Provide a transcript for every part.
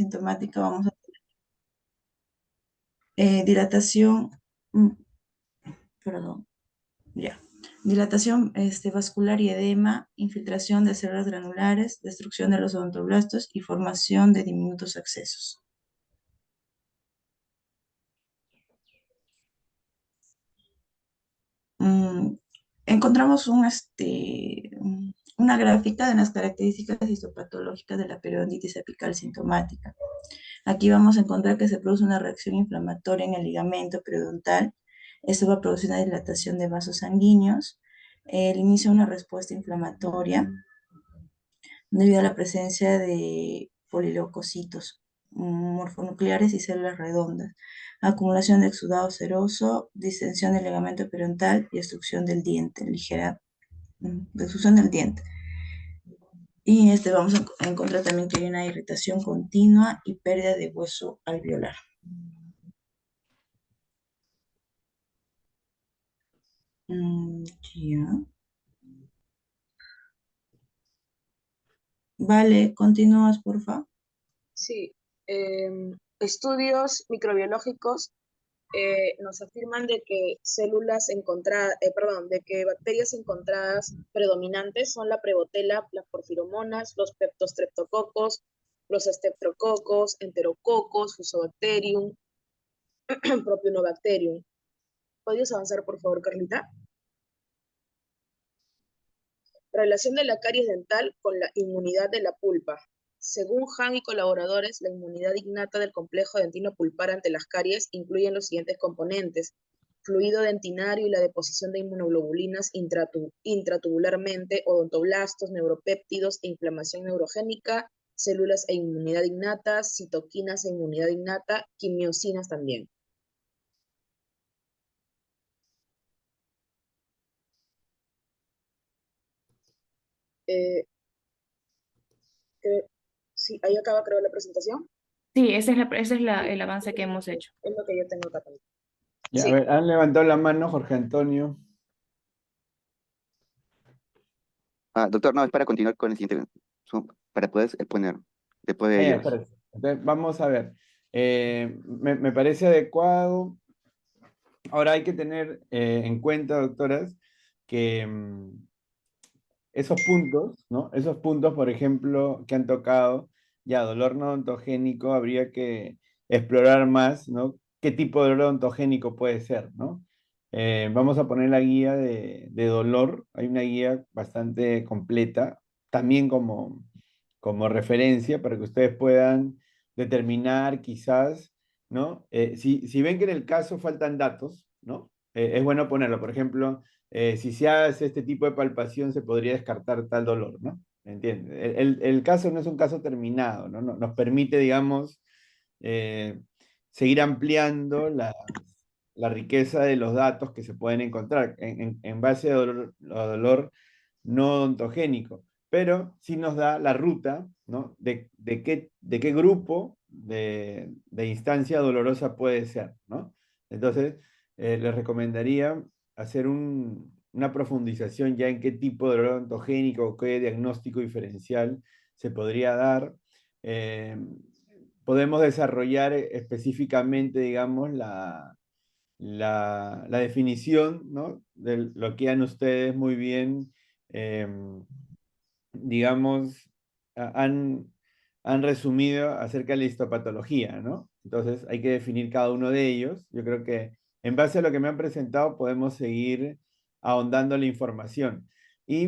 sintomática vamos a dilatación, perdón, ya. Dilatación vascular y edema, infiltración de células granulares, destrucción de los odontoblastos y formación de diminutos abscesos. Mm, encontramos una gráfica de las características histopatológicas de la periodontitis apical sintomática. Aquí vamos a encontrar que se produce una reacción inflamatoria en el ligamento periodontal. Esto va a producir una dilatación de vasos sanguíneos, el inicio de una respuesta inflamatoria debido a la presencia de polileucocitos morfonucleares y células redondas, acumulación de exudado seroso, distensión del ligamento periodontal y destrucción del diente, ligera destrucción del diente. Y vamos a encontrar también que hay una irritación continua y pérdida de hueso alveolar. Ya. Vale, continúas, porfa. Sí, estudios microbiológicos nos afirman de que células encontradas, perdón, de que bacterias encontradas predominantes son la Prevotella, las porfiromonas, los peptostreptococos, los streptococos, enterococos, fusobacterium, propionobacterium. ¿Podrías avanzar, por favor, Carlita? Relación de la caries dental con la inmunidad de la pulpa. Según Han y colaboradores, la inmunidad innata del complejo dentino-pulpar ante las caries incluye los siguientes componentes: fluido dentinario y la deposición de inmunoglobulinas intratubularmente, odontoblastos, neuropéptidos e inflamación neurogénica, células e inmunidad innata, citoquinas e inmunidad innata, quimiosinas también. Eh, sí, ahí acaba creo la presentación. Sí, el avance que hemos hecho. Es lo que yo tengo acá también. Ya, a Sí. ver, han levantado la mano Jorge Antonio. Doctor, no, es para continuar con el siguiente, para poder exponer después de Ya, ellos. espérate. Entonces, vamos a ver. Me parece adecuado. Ahora hay que tener en cuenta, doctoras, que esos puntos, ¿no? Esos puntos, por ejemplo, que han tocado, ya, dolor no odontogénico, habría que explorar más, ¿no? ¿Qué tipo de dolor odontogénico puede ser, ¿no? Vamos a poner la guía de dolor, hay una guía bastante completa, también como referencia para que ustedes puedan determinar quizás, ¿no? Si ven que en el caso faltan datos, ¿no? Es bueno ponerlo, por ejemplo, si se hace este tipo de palpación se podría descartar tal dolor, ¿no? ¿Entiendes? El caso no es un caso terminado, ¿no? Nos permite, digamos, eh, seguir ampliando la riqueza de los datos que se pueden encontrar en base a dolor no odontogénico, pero sí nos da la ruta, ¿no? De qué grupo de instancia dolorosa puede ser, ¿no? Entonces, les recomendaría hacer una profundización ya en qué tipo de dolor odontogénico o qué diagnóstico diferencial se podría dar. Eh, Podemos desarrollar específicamente, digamos, la definición, ¿no? De lo que han ustedes muy bien, digamos, han resumido acerca de la histopatología, ¿no? Entonces hay que definir cada uno de ellos. Yo creo que en base a lo que me han presentado podemos seguir ahondando la información. Y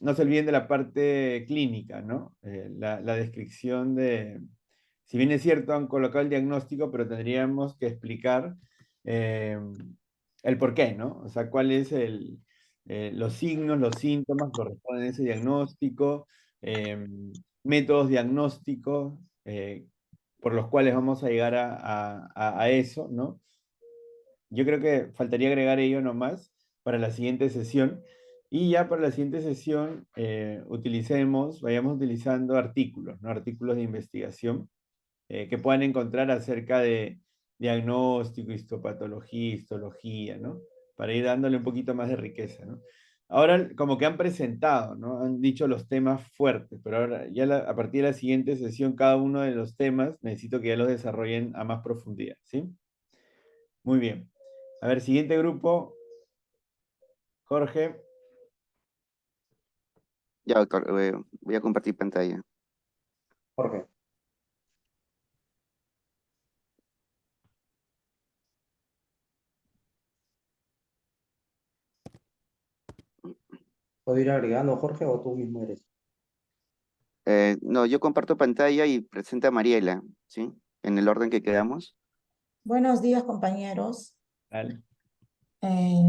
no se olviden de la parte clínica, ¿no? La descripción si bien es cierto, han colocado el diagnóstico, pero tendríamos que explicar el por qué, ¿no? O sea, cuáles los signos, los síntomas que corresponden a ese diagnóstico, métodos diagnósticos por los cuales vamos a llegar a eso, ¿no? Yo creo que faltaría agregar ello nomás para la siguiente sesión. Y ya para la siguiente sesión vayamos utilizando artículos, ¿no? Artículos de investigación que puedan encontrar acerca de diagnóstico, histopatología, histología, ¿no? Para ir dándole un poquito más de riqueza, ¿no? Ahora como que han presentado, ¿no? Han dicho los temas fuertes, pero ahora ya a partir de la siguiente sesión, cada uno de los temas necesito que ya los desarrollen a más profundidad, ¿sí? Muy bien. A ver, siguiente grupo. Jorge. Ya, doctor, voy a compartir pantalla. Jorge. ¿Puedo ir agregando, Jorge, o tú mismo eres? No, yo comparto pantalla y presenta a Mariela, ¿sí? En el orden que quedamos. Buenos días, compañeros. Dale. Eh,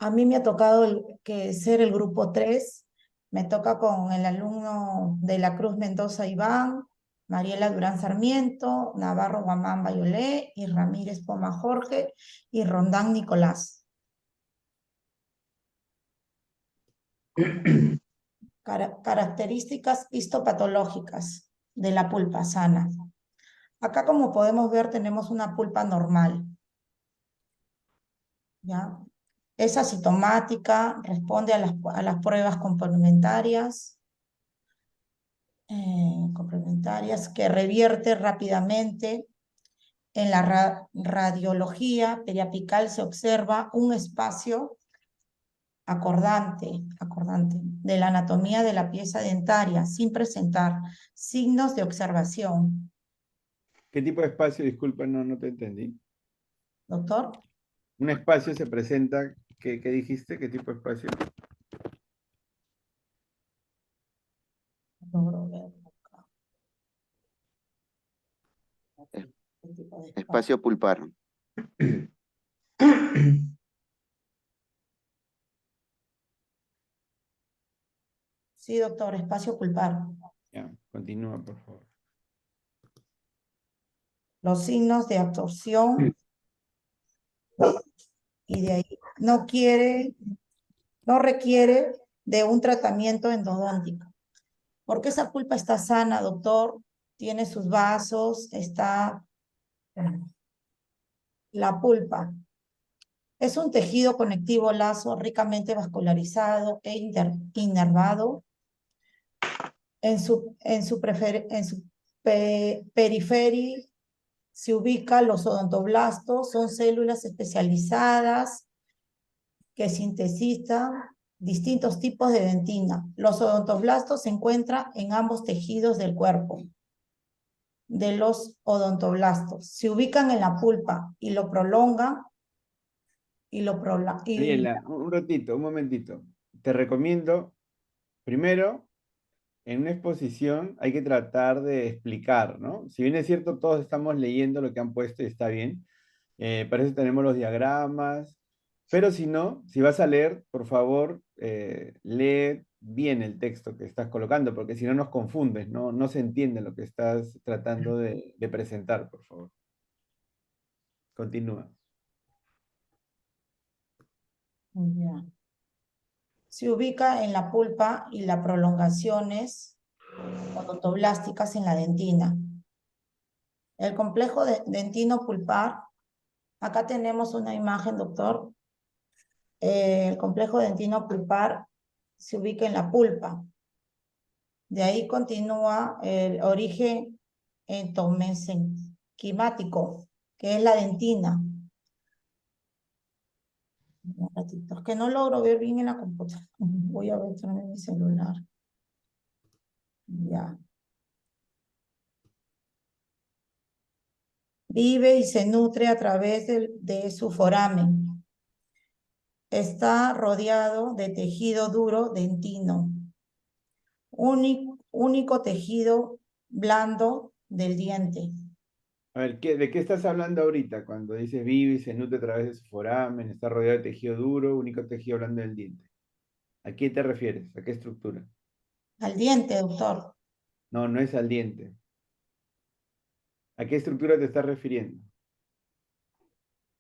a mí me ha tocado ser el grupo 3. Me toca con el alumno de la Cruz Mendoza Iván, Mariela Durán Sarmiento, Navarro Guamán Bayolé y Ramírez Poma Jorge y Rondán Nicolás. Características histopatológicas de la pulpa sana. Acá, como podemos ver, tenemos una pulpa normal, ¿ya? Es asintomática, responde a las pruebas complementarias, que revierte rápidamente. En la radiología periapical se observa un espacio acordante de la anatomía de la pieza dentaria sin presentar signos de observación. ¿Qué tipo de espacio? Disculpa, no te entendí. Doctor, Un espacio se presenta, ¿qué dijiste? ¿Qué tipo de espacio? logro verlo acá. Es- ¿Qué tipo de Espacio pulpar. Sí, doctor, espacio pulpar. Ya, continúa, por favor. Los signos de absorción y de ahí no requiere de un tratamiento endodóntico. Porque esa pulpa está sana, doctor, tiene sus vasos, está la pulpa. Es un tejido conectivo lazo ricamente vascularizado e inervado. En su periferia se ubican los odontoblastos, son células especializadas que sintetizan distintos tipos de dentina. Los odontoblastos se encuentran en ambos tejidos del cuerpo de los odontoblastos. Se ubican en la pulpa y lo prolongan Mariela, un ratito, un momentito. Te recomiendo, primero, en una exposición hay que tratar de explicar, ¿no? Si bien es cierto, todos estamos leyendo lo que han puesto y está bien, para eso tenemos los diagramas, pero si no, si vas a leer, por favor, lee bien el texto que estás colocando, porque si no nos confundes, no se entiende lo que estás tratando de presentar, por favor. Continúa. Ya. Se ubica en la pulpa y las prolongaciones odontoblásticas en la dentina. El complejo dentino pulpar, acá tenemos una imagen, doctor. El complejo dentino pulpar se ubica en la pulpa. De ahí continúa el origen entomesenquimático, que es la dentina. Un ratito, es que no logro ver bien en la computadora. Voy a ver también en mi celular. Ya. Vive y se nutre a través de su foramen. Está rodeado de tejido duro dentino. Único tejido blando del diente. A ver, ¿de qué estás hablando ahorita? Cuando dices vive y se nutre a través de su foramen, está rodeado de tejido duro, único tejido blando del diente. ¿A qué te refieres? ¿A qué estructura? Al diente, doctor. No es al diente. ¿A qué estructura te estás refiriendo?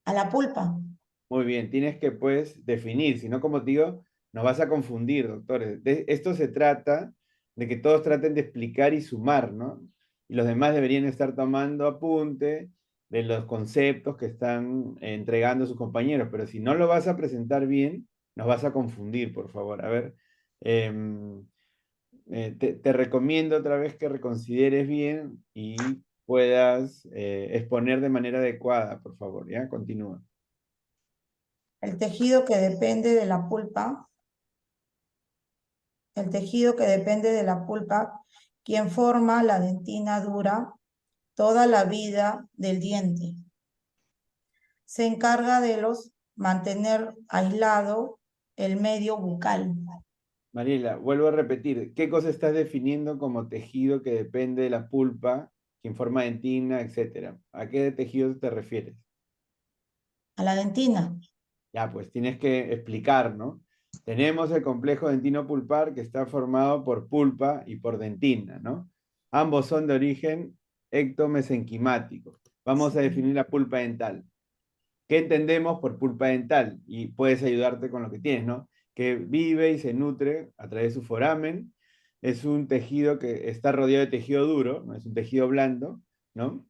A la pulpa. Muy bien, tienes que pues definir, si no, como te digo, nos vas a confundir, doctores. Esto se trata de que todos traten de explicar y sumar, ¿no? Y los demás deberían estar tomando apunte de los conceptos que están entregando sus compañeros, pero si no lo vas a presentar bien, nos vas a confundir, por favor. A ver, te recomiendo otra vez que reconsideres bien y puedas exponer de manera adecuada, por favor, ¿ya? Continúa. El tejido que depende de la pulpa, el tejido que depende de la pulpa, quien forma la dentina dura toda la vida del diente. Se encarga de mantener aislado el medio bucal. Mariela, vuelvo a repetir, ¿qué cosa estás definiendo como tejido que depende de la pulpa, que forma dentina, etcétera? ¿A qué tejido te refieres? A la dentina. Ya, pues tienes que explicar, ¿no? Tenemos el complejo dentino-pulpar que está formado por pulpa y por dentina, ¿no? Ambos son de origen ectomesenquimático. Vamos a definir la pulpa dental. ¿Qué entendemos por pulpa dental? Y puedes ayudarte con lo que tienes, ¿no? Que vive y se nutre a través de su foramen. Es un tejido que está rodeado de tejido duro, ¿no? Es un tejido blando, ¿no?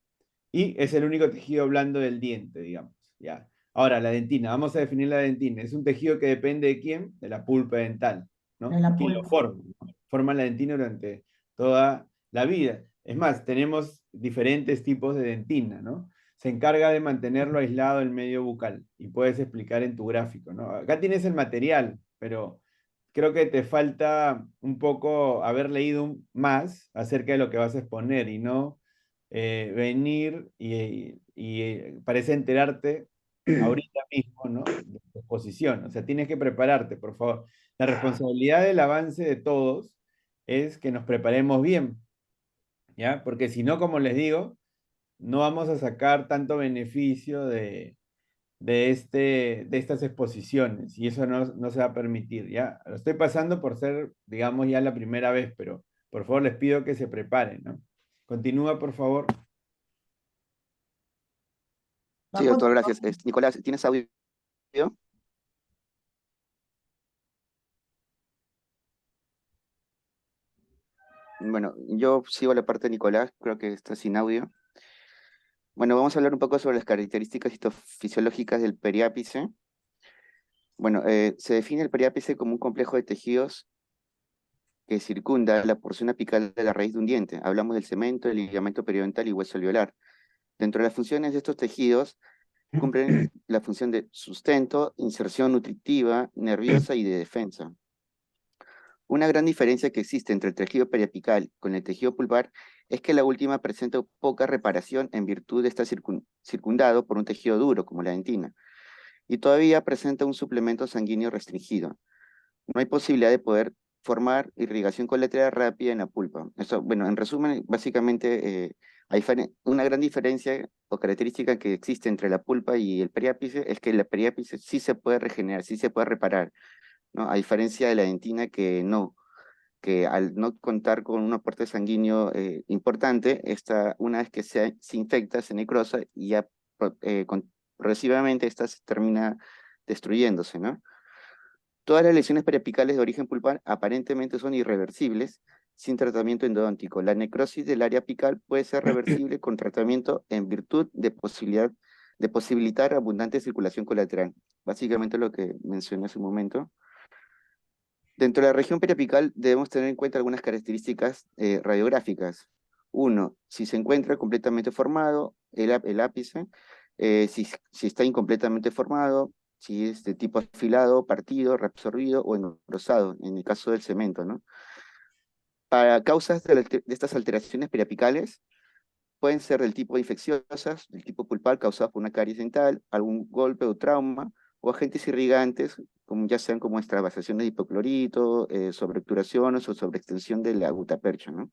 Y es el único tejido blando del diente, digamos, ¿ya? Ahora, la dentina. Vamos a definir la dentina. Es un tejido que depende de quién? De la pulpa dental, ¿no? De la ¿Quién lo pulpa. forma? Forma la dentina durante toda la vida. Es más, tenemos diferentes tipos de dentina, ¿no? Se encarga de mantenerlo aislado el medio bucal y puedes explicar en tu gráfico, ¿no? Acá tienes el material, pero creo que te falta un poco haber leído más acerca de lo que vas a exponer y no venir y parece enterarte ahorita mismo, ¿no? De tu exposición. O sea, tienes que prepararte, por favor. La responsabilidad del avance de todos es que nos preparemos bien, ¿ya? Porque si no, como les digo, no vamos a sacar tanto beneficio de estas exposiciones y eso no se va a permitir, ¿ya? Lo estoy pasando por ser, digamos, ya la primera vez, pero por favor les pido que se preparen, ¿no? Continúa, por favor. Sí, doctor, gracias. Nicolás, ¿tienes audio? Bueno, yo sigo la parte de Nicolás, creo que está sin audio. Bueno, vamos a hablar un poco sobre las características histofisiológicas del periápice. Bueno, se define el periápice como un complejo de tejidos que circunda la porción apical de la raíz de un diente. Hablamos del cemento, el ligamento periodontal y hueso alveolar. Dentro de las funciones de estos tejidos, cumplen la función de sustento, inserción nutritiva, nerviosa y de defensa. Una gran diferencia que existe entre el tejido periapical con el tejido pulpar es que la última presenta poca reparación en virtud de estar circundado por un tejido duro, como la dentina, y todavía presenta un suplemento sanguíneo restringido. No hay posibilidad de poder formar irrigación colateral rápida en la pulpa. Eso, bueno, en resumen, básicamente hay una gran diferencia o característica que existe entre la pulpa y el periápice es que el periápice sí se puede regenerar, sí se puede reparar, ¿no? A diferencia de la dentina que al no contar con un aporte sanguíneo importante, una vez que se infecta, se necrosa y ya progresivamente esta se termina destruyéndose, ¿no? Todas las lesiones periapicales de origen pulpar aparentemente son irreversibles sin tratamiento endodóntico. La necrosis del área apical puede ser reversible con tratamiento en virtud de posibilitar abundante circulación colateral. Básicamente lo que mencioné hace un momento. Dentro de la región periapical debemos tener en cuenta algunas características radiográficas. Uno, si se encuentra completamente formado el ápice, si está incompletamente formado, si es de tipo afilado, partido, reabsorbido o engrosado, en el caso del cemento, ¿no? Para causas de estas alteraciones periapicales, pueden ser del tipo infecciosas, del tipo pulpar causadas por una caries dental, algún golpe o trauma, o agentes irrigantes, como ya sean como extravasaciones de hipoclorito, sobreobturaciones o sobreextensión de la gutapercha, ¿no?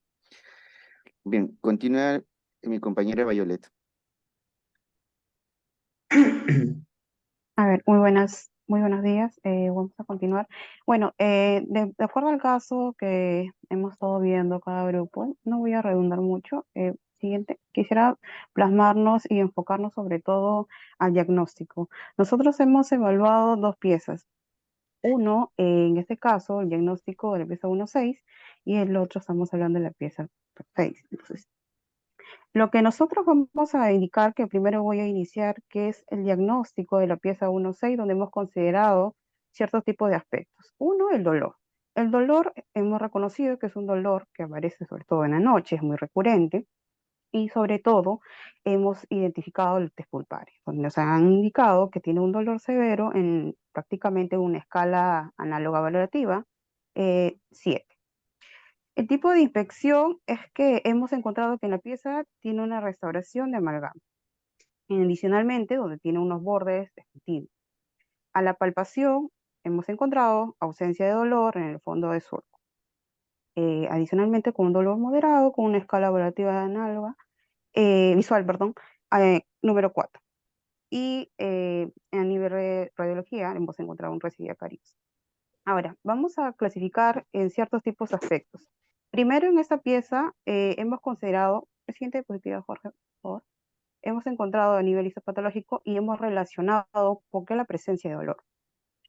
Bien, continúa mi compañera Violet. A ver, muy buenos días. Vamos a continuar. Bueno, de acuerdo al caso que hemos estado viendo cada grupo, no voy a redundar mucho. Siguiente, quisiera plasmarnos y enfocarnos sobre todo al diagnóstico. Nosotros hemos evaluado dos piezas. Uno, en este caso, el diagnóstico de la pieza 1.6 y el otro estamos hablando de la pieza 6. Entonces, lo que nosotros vamos a indicar, que primero voy a iniciar, que es el diagnóstico de la pieza 1.6, donde hemos considerado ciertos tipos de aspectos. Uno, el dolor. El dolor hemos reconocido que es un dolor que aparece sobre todo en la noche, es muy recurrente, y sobre todo hemos identificado el test pulpares, donde nos han indicado que tiene un dolor severo en prácticamente una escala análoga valorativa 7. El tipo de inspección es que hemos encontrado que en la pieza tiene una restauración de amalgama, adicionalmente donde tiene unos bordes distintivos. A la palpación hemos encontrado ausencia de dolor en el fondo de surco. Adicionalmente con un dolor moderado, con una escala valorativa análoga, visual, perdón, número 4. Y a nivel de radiología hemos encontrado un residuo de caries. Ahora, vamos a clasificar en ciertos tipos de aspectos. Primero, en esta pieza hemos considerado, siguiente diapositiva, Jorge, por favor. Hemos encontrado a nivel histopatológico y hemos relacionado por qué la presencia de dolor.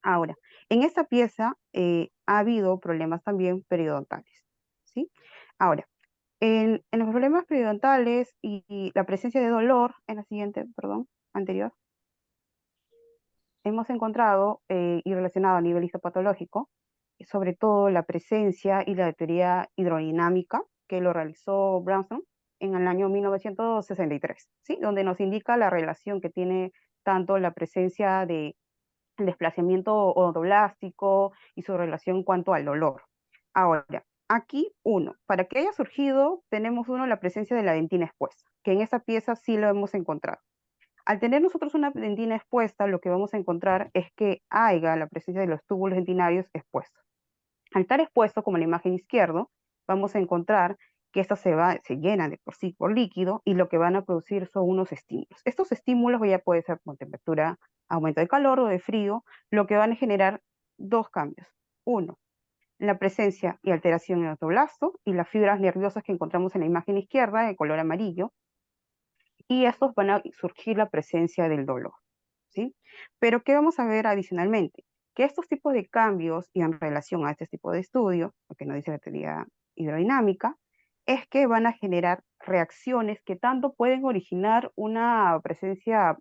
Ahora, en esta pieza ha habido problemas también periodontales, ¿sí? Ahora, en los problemas periodontales y la presencia de dolor, en la siguiente, perdón, anterior, hemos encontrado y relacionado a nivel histopatológico, sobre todo la presencia y la teoría hidrodinámica que lo realizó Brownson en el año 1963, ¿sí? Donde nos indica la relación que tiene tanto la presencia de el desplazamiento odontoblástico y su relación en cuanto al dolor. Ahora, aquí para que haya surgido, tenemos la presencia de la dentina expuesta, que en esta pieza sí lo hemos encontrado. Al tener nosotros una dentina expuesta, lo que vamos a encontrar es que haya la presencia de los túbulos dentinarios expuestos. Al estar expuesto, como en la imagen izquierda, vamos a encontrar que estas se llenan de por sí por líquido y lo que van a producir son unos estímulos. Estos estímulos ya puede ser con temperatura, aumento de calor o de frío, lo que van a generar dos cambios. Uno, la presencia y alteración en el osteoblasto y las fibras nerviosas que encontramos en la imagen izquierda de color amarillo, y estos van a surgir la presencia del dolor, ¿sí? Pero ¿qué vamos a ver adicionalmente? Que estos tipos de cambios y en relación a este tipo de estudio, lo que nos dice la teoría hidrodinámica, es que van a generar reacciones que tanto pueden originar una presencia,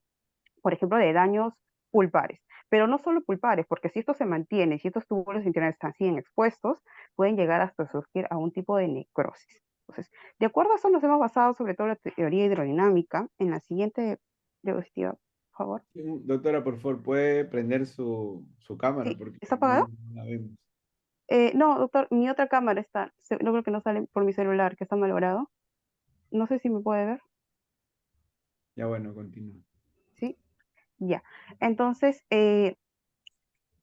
por ejemplo, de daños pulpares, pero no solo pulpares, porque si esto se mantiene, si estos túbulos intestinales están así expuestos, pueden llegar hasta surgir a un tipo de necrosis. Entonces, de acuerdo a eso nos hemos basado sobre todo en la teoría hidrodinámica. En la siguiente diapositiva, por favor. Doctora, por favor, ¿puede prender su cámara? ¿Sí? Porque ¿Está apagada? no la vemos. No, doctor, mi otra cámara está, no creo que no sale por mi celular, que está malogrado. No sé si me puede ver, Ya bueno, continúa. ¿sí? Ya. Entonces,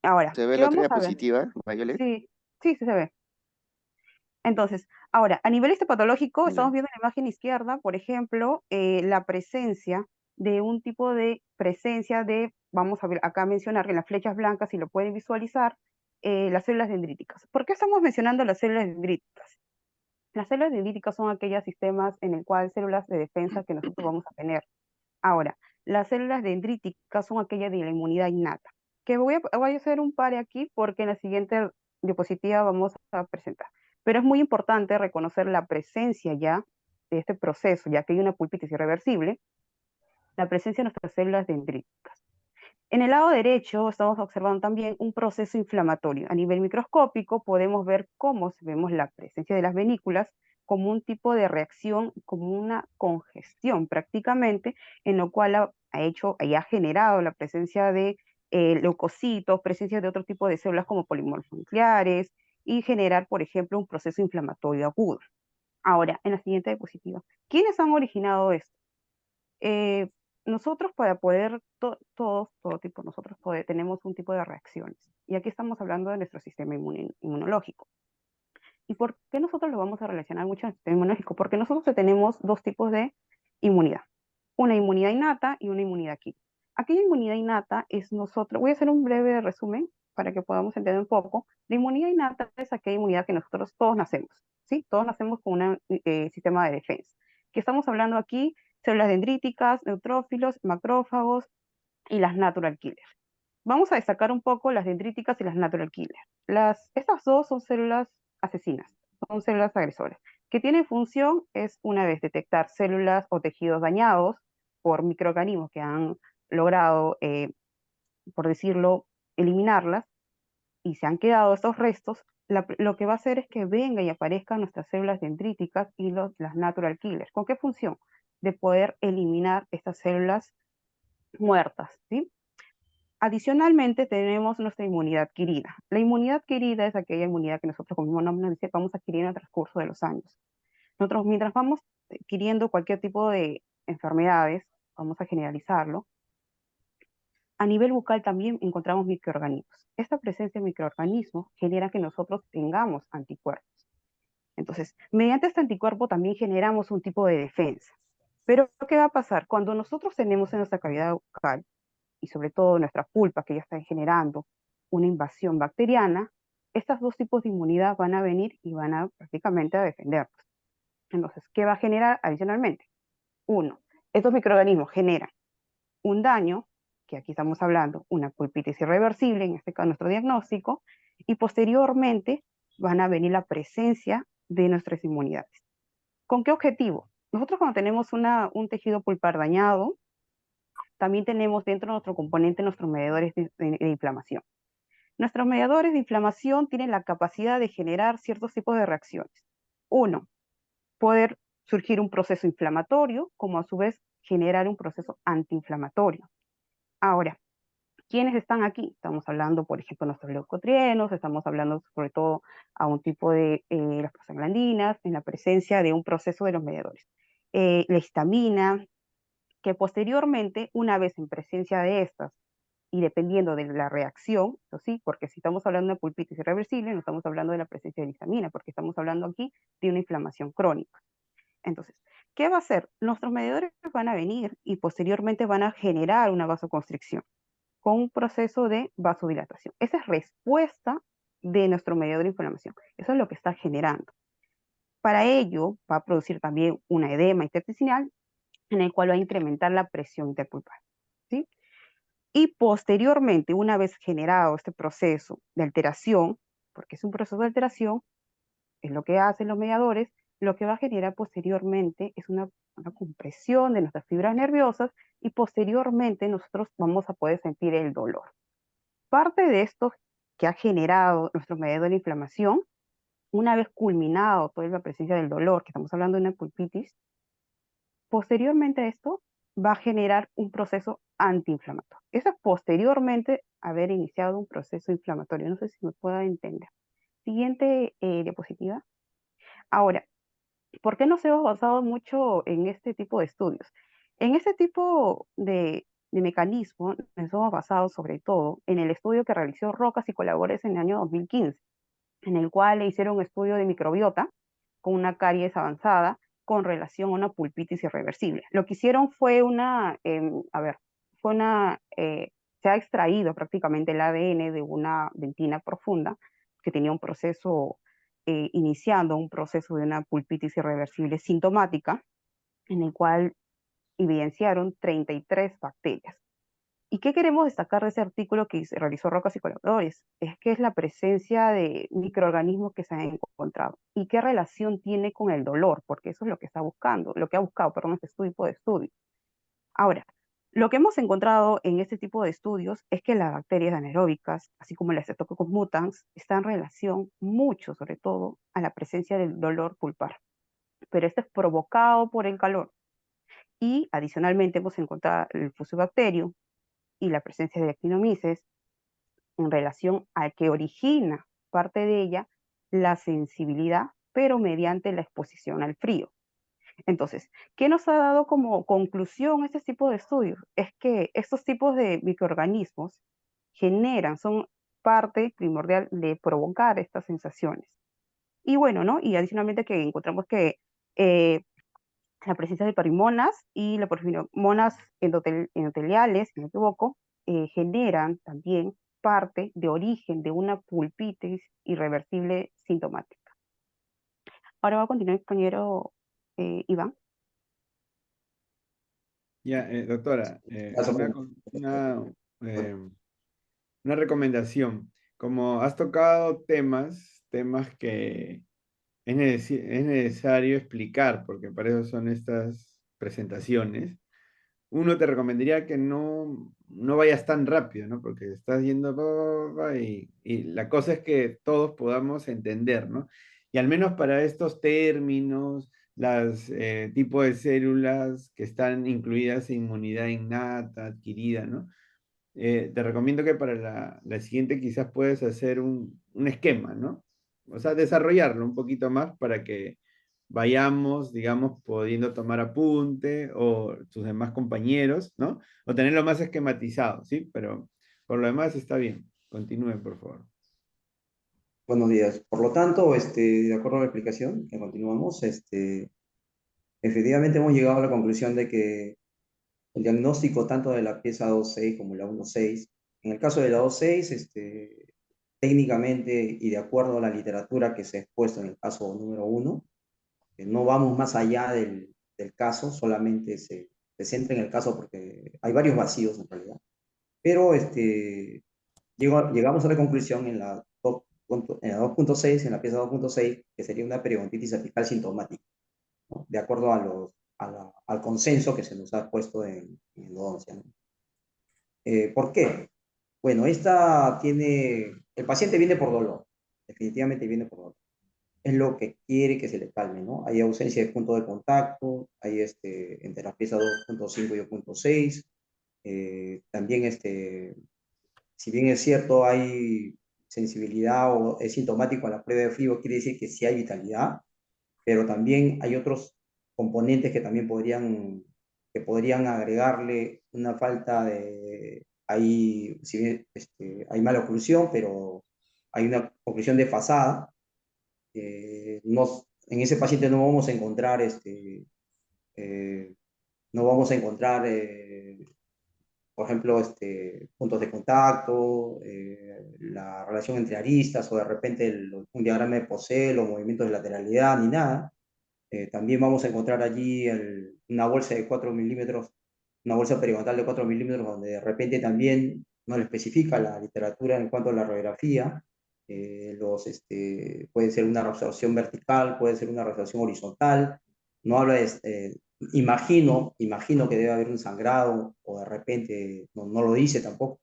ahora, ¿Se ve ¿qué la otra vamos a ver? diapositiva, Violet? Sí, sí, sí se ve. Entonces, ahora, a nivel histopatológico, estamos Ya. viendo en la imagen izquierda, por ejemplo, la presencia de un tipo de presencia de, vamos a ver, acá mencionar en las flechas blancas, si lo pueden visualizar, las células dendríticas. ¿Por qué estamos mencionando las células dendríticas? Las células dendríticas son aquellos sistemas en el cual células de defensa que nosotros vamos a tener. Ahora, las células dendríticas son aquellas de la inmunidad innata, que voy a hacer un par aquí porque en la siguiente diapositiva vamos a presentar. Pero es muy importante reconocer la presencia ya de este proceso, ya que hay una pulpitis irreversible, la presencia de nuestras células dendríticas. En el lado derecho estamos observando también un proceso inflamatorio. A nivel microscópico podemos ver cómo vemos la presencia de las venículas como un tipo de reacción, como una congestión prácticamente, en lo cual ha generado la presencia de leucocitos, presencia de otro tipo de células como polimorfos nucleares y generar, por ejemplo, un proceso inflamatorio agudo. Ahora, en la siguiente diapositiva, ¿quiénes han originado esto? Nosotros para poder, todo tipo, tenemos un tipo de reacciones. Y aquí estamos hablando de nuestro sistema inmunológico. ¿Y por qué nosotros lo vamos a relacionar mucho al sistema inmunológico? Porque nosotros tenemos dos tipos de inmunidad. Una inmunidad innata y una inmunidad química. Aquella inmunidad innata es voy a hacer un breve resumen para que podamos entender un poco. La inmunidad innata es aquella inmunidad que nosotros todos nacemos, ¿sí? Todos nacemos con un sistema de defensa. ¿Qué estamos hablando aquí? Células dendríticas, neutrófilos, macrófagos y las natural killers. Vamos a destacar un poco las dendríticas y las natural killers. Estas dos son células asesinas, son células agresoras, que tienen función es una vez detectar células o tejidos dañados por microorganismos que han logrado, por decirlo, eliminarlas, y se han quedado estos restos, lo que va a hacer es que venga y aparezcan nuestras células dendríticas y las natural killers. ¿Con qué función? De poder eliminar estas células muertas, ¿sí? Adicionalmente tenemos nuestra inmunidad adquirida. La inmunidad adquirida es aquella inmunidad que nosotros, como mismo nombre dice, vamos adquiriendo en el transcurso de los años. Nosotros, mientras vamos adquiriendo cualquier tipo de enfermedades, vamos a generalizarlo, a nivel bucal también encontramos microorganismos. Esta presencia de microorganismos genera que nosotros tengamos anticuerpos. Entonces, mediante este anticuerpo también generamos un tipo de defensa. Pero, ¿qué va a pasar? Cuando nosotros tenemos en nuestra cavidad bucal, y sobre todo en nuestra pulpa, que ya está generando una invasión bacteriana, estos dos tipos de inmunidad van a venir y van a prácticamente a defendernos. Entonces, ¿qué va a generar adicionalmente? Uno, estos microorganismos generan un daño, que aquí estamos hablando, una pulpitis irreversible, en este caso nuestro diagnóstico, y posteriormente van a venir la presencia de nuestras inmunidades. ¿Con qué objetivo? Nosotros cuando tenemos un tejido pulpar dañado, también tenemos dentro de nuestro componente nuestros medidores de inflamación. Nuestros medidores de inflamación tienen la capacidad de generar ciertos tipos de reacciones. Uno, poder surgir un proceso inflamatorio, como a su vez generar un proceso antiinflamatorio. Ahora, ¿quiénes están aquí? Estamos hablando, por ejemplo, de nuestros leucotrienos, estamos hablando sobre todo a un tipo de las prostaglandinas, en la presencia de un proceso de los mediadores. La histamina, que posteriormente, una vez en presencia de estas, y dependiendo de la reacción, eso sí, porque si estamos hablando de una pulpitis irreversible, no estamos hablando de la presencia de la histamina, porque estamos hablando aquí de una inflamación crónica. Entonces, ¿qué va a hacer? Nuestros medidores van a venir y posteriormente van a generar una vasoconstricción con un proceso de vasodilatación. Esa es respuesta de nuestro medidor de inflamación. Eso es lo que está generando. Para ello, va a producir también una edema intersticial en el cual va a incrementar la presión interpulpar, ¿sí? Y posteriormente, una vez generado este proceso de alteración, porque es un proceso de alteración, es lo que hacen los mediadores, lo que va a generar posteriormente es una compresión de nuestras fibras nerviosas y posteriormente nosotros vamos a poder sentir el dolor. Parte de esto que ha generado nuestro mediador de inflamación, una vez culminado toda la presencia del dolor, que estamos hablando de una pulpitis, posteriormente a esto va a generar un proceso antiinflamatorio. Eso es posteriormente haber iniciado un proceso inflamatorio. No sé si me pueda entender. Siguiente diapositiva. Ahora, ¿por qué nos hemos basado mucho en este tipo de estudios? En este tipo de mecanismo nos hemos basado sobre todo en el estudio que realizó Rocas y colaboradores en el año 2015, en el cual le hicieron un estudio de microbiota con una caries avanzada con relación a una pulpitis irreversible. Lo que hicieron fue se ha extraído prácticamente el ADN de una dentina profunda que tenía un proceso, iniciando un proceso de una pulpitis irreversible sintomática, en el cual evidenciaron 33 bacterias. ¿Y qué queremos destacar de ese artículo que se realizó Rocas y colaboradores? Es que es la presencia de microorganismos que se han encontrado. ¿Y qué relación tiene con el dolor? Porque eso es lo que está buscando, lo que ha buscado, perdón, este tipo de estudio. Ahora, lo que hemos encontrado en este tipo de estudios es que las bacterias anaeróbicas, así como las Streptococcus mutans, están en relación mucho, sobre todo, a la presencia del dolor pulpar. Pero esto es provocado por el calor. Y adicionalmente hemos encontrado el Fusobacterium y la presencia de actinomyces en relación al que origina parte de ella la sensibilidad, pero mediante la exposición al frío. Entonces, ¿qué nos ha dado como conclusión este tipo de estudios? Es que estos tipos de microorganismos son parte primordial de provocar estas sensaciones. Y bueno, ¿no? Y adicionalmente que encontramos que la presencia de parimonas y la porfirimonas endoteliales, si no me equivoco, generan también parte de origen de una pulpitis irreversible sintomática. Ahora va a continuar el compañero Iván. Ya, doctora, eh, una recomendación. Como has tocado temas que es necesario explicar, porque para eso son estas presentaciones. uno te recomendaría que no vayas tan rápido, ¿no? Porque estás yendo y la cosa es que todos podamos entender, ¿no? Y al menos para estos términos, las tipos de células que están incluidas en inmunidad innata, adquirida, ¿no? Te recomiendo que para la siguiente quizás puedes hacer un esquema, ¿no? O sea, desarrollarlo un poquito más para que vayamos, digamos, pudiendo tomar apunte o tus demás compañeros, ¿no? O tenerlo más esquematizado, ¿sí? Pero por lo demás está bien. Continúen, por favor. Buenos días. Por lo tanto, de acuerdo a la explicación que continuamos, efectivamente hemos llegado a la conclusión de que el diagnóstico tanto de la pieza 2.6 como la 1.6, en el caso de la 2.6, técnicamente y de acuerdo a la literatura que se ha expuesto en el caso número 1, no vamos más allá del caso, solamente se centra en el caso porque hay varios vacíos en realidad. Pero llegamos a la conclusión en la 2.6, en la pieza 2.6, que sería una periodontitis apical sintomática, ¿no? De acuerdo al consenso que se nos ha puesto en endodoncia, ¿no? ¿Por qué? Bueno, el paciente viene por dolor, definitivamente viene por dolor. Es lo que quiere que se le calme, ¿no? Hay ausencia de punto de contacto, hay entre las piezas 2.5 y 2.6, también si bien es cierto hay sensibilidad o es sintomático a la prueba de frío, quiere decir que sí hay vitalidad, pero también hay otros componentes que podrían agregarle una falta de, si bien, hay mala oclusión, pero hay una oclusión desfasada. En ese paciente no vamos a encontrar, eh, no vamos a encontrar por ejemplo, puntos de contacto, la relación entre aristas o de repente un diagrama de Poiseuille o movimientos de lateralidad, ni nada. También vamos a encontrar allí una bolsa de 4 milímetros, una bolsa periodontal de 4 milímetros, donde de repente también no le especifica la literatura en cuanto a la radiografía. Puede ser una resorción vertical, puede ser una resorción horizontal. No habla imagino que debe haber un sangrado, o de repente no lo dice tampoco.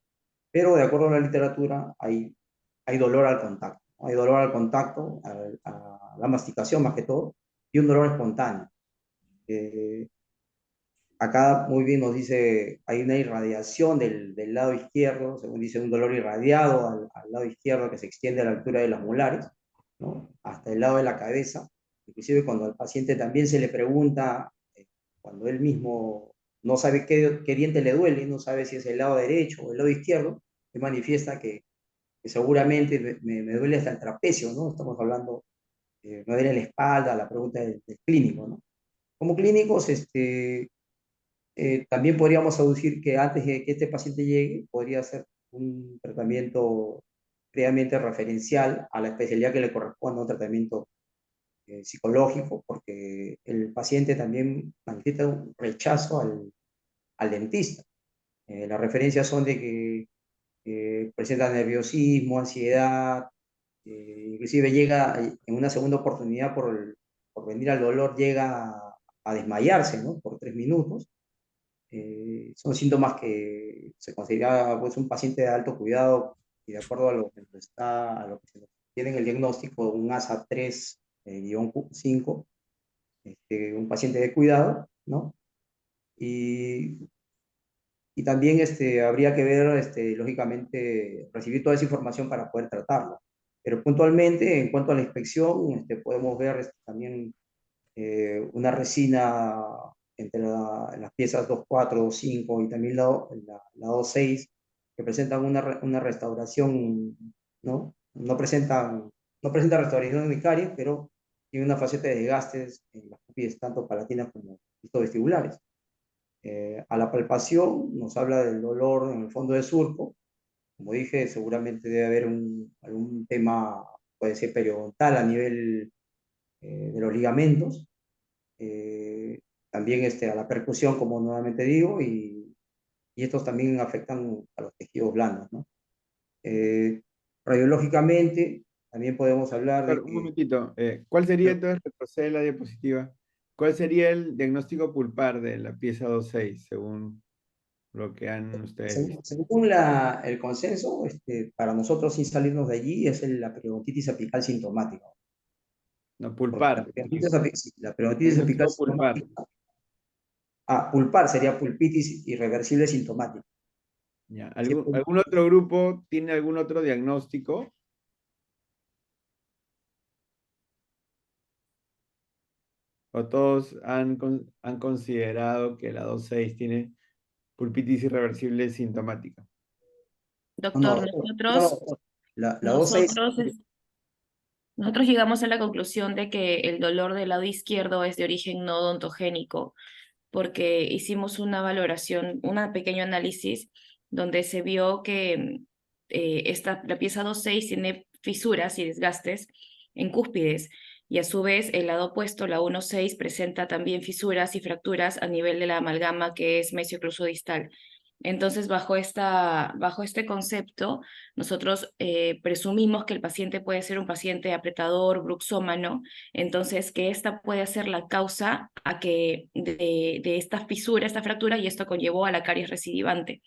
Pero de acuerdo a la literatura, hay dolor al contacto, ¿no? Hay dolor al contacto, a la masticación más que todo, y un dolor espontáneo. Acá muy bien nos dice, hay una irradiación del lado izquierdo, según dice, un dolor irradiado al lado izquierdo que se extiende a la altura de los molares, ¿no? Hasta el lado de la cabeza. Inclusive cuando al paciente también se le pregunta, cuando él mismo no sabe qué diente le duele, no sabe si es el lado derecho o el lado izquierdo, se manifiesta que seguramente me duele hasta el trapecio, ¿no? Estamos hablando, me duele la espalda, la pregunta del clínico, ¿no? Como clínicos, también podríamos aducir que antes de que este paciente llegue, podría ser un tratamiento previamente referencial a la especialidad que le corresponda, un tratamiento psicológico, porque el paciente también manifiesta un rechazo al dentista. Las referencias son de que presenta nerviosismo, ansiedad, inclusive llega en una segunda oportunidad por venir al dolor, llega a desmayarse, ¿no? Por 3 minutos. Son síntomas que se considera, pues, un paciente de alto cuidado, y de acuerdo a lo que a lo que se tiene en el diagnóstico, un ASA 3-5, un paciente de cuidado, ¿no? Y también habría que ver, lógicamente, recibir toda esa información para poder tratarla. Pero puntualmente, en cuanto a la inspección, podemos ver también una resina entre las piezas 2.4, 2.5 y también la 2.6, que presentan una restauración, ¿no? No presenta restauración de caries, pero tiene una faceta de desgastes en las cúspides tanto palatinas como vestibulares. A la palpación nos habla del dolor en el fondo de surco. Como dije, seguramente debe haber algún tema, puede ser periodontal a nivel de los ligamentos. También a la percusión, como nuevamente digo, y estos también afectan a los tejidos blandos, ¿no? Radiológicamente, también podemos hablar de Un que... momentito. ¿Cuál sería entonces, retroceder la diapositiva? ¿Cuál sería el diagnóstico pulpar de la pieza 2.6, según lo que han ustedes visto? Según el consenso, para nosotros, sin salirnos de allí, es la periodontitis apical sintomática. No, Porque pulpar. sí, la periodontitis apical Diagnóstico pulpar. sintomática, pulpar sería pulpitis irreversible sintomática. Ya. Sí, ¿Algún otro grupo tiene algún otro diagnóstico? ¿O todos han considerado que la 2.6 tiene pulpitis irreversible sintomática? Doctor, no, la 2.6, nosotros llegamos a la conclusión de que el dolor del lado izquierdo es de origen no odontogénico, porque hicimos una valoración, un pequeño análisis, donde se vio que la pieza 2.6 tiene fisuras y desgastes en cúspides, y a su vez el lado opuesto, la 1.6, presenta también fisuras y fracturas a nivel de la amalgama que es mesiocluso distal. Entonces, bajo este concepto, nosotros presumimos que el paciente puede ser un paciente apretador, bruxómano, entonces que esta puede ser la causa a que de esta fisura, esta fractura, y esto conllevó a la caries recidivante.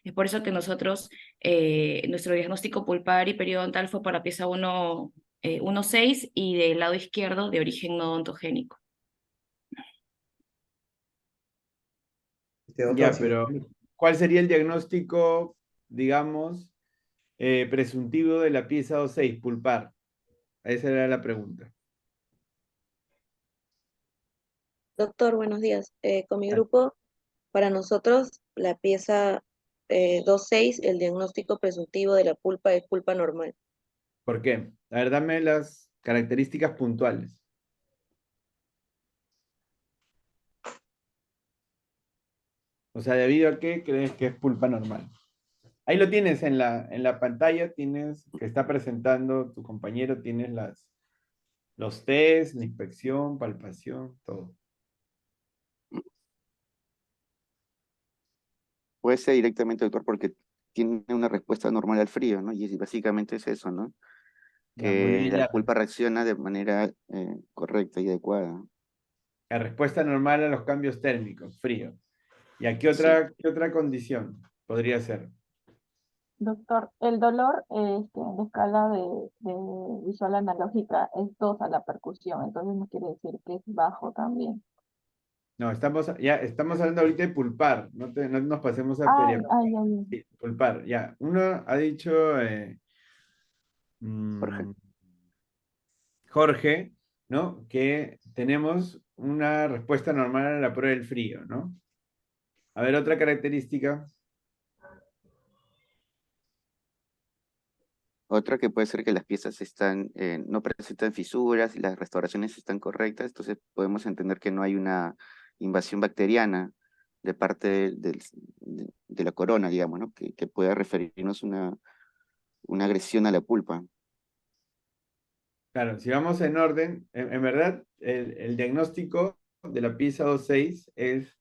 Es por eso que nosotros, nuestro diagnóstico pulpar y periodontal fue para pieza 1.6 y del lado izquierdo de origen no odontogénico. doctor, Ya, si me pero permite. ¿cuál sería el diagnóstico, digamos, presuntivo de la pieza 2.6, pulpar? Esa era la pregunta. Doctor, buenos días. Con mi grupo, para nosotros, la pieza 2.6, el diagnóstico presuntivo de la pulpa es pulpa normal. ¿Por qué? A ver, dame las características puntuales. O sea, ¿debido a qué crees que es pulpa normal? Ahí lo tienes en la pantalla, tienes que está presentando tu compañero, tienes los test, la inspección, palpación, todo. Puede ser directamente, doctor, porque tiene una respuesta normal al frío, ¿no? Básicamente es eso, ¿no? Ya, muy Que bien, la ya. pulpa reacciona de manera correcta y adecuada. La respuesta normal a los cambios térmicos, frío. ¿Y a qué Sí. qué otra condición podría ser? Doctor, el dolor en la escala de visual analógica es 2 a la percusión, entonces no quiere decir que es bajo también. No, estamos hablando ahorita de pulpar, no nos pasemos a Ay, ay, ay. sí, pulpar, ya. Uno ha dicho Jorge. Jorge, ¿no? Que tenemos una respuesta normal a la prueba del frío, ¿no? A ver, otra característica. Otra que puede ser que las piezas no presentan fisuras y las restauraciones están correctas, entonces podemos entender que no hay una invasión bacteriana de parte de la corona, digamos, ¿no? Que pueda referirnos una agresión a la pulpa. Claro, si vamos en orden, en verdad, el diagnóstico de la pieza 2.6 es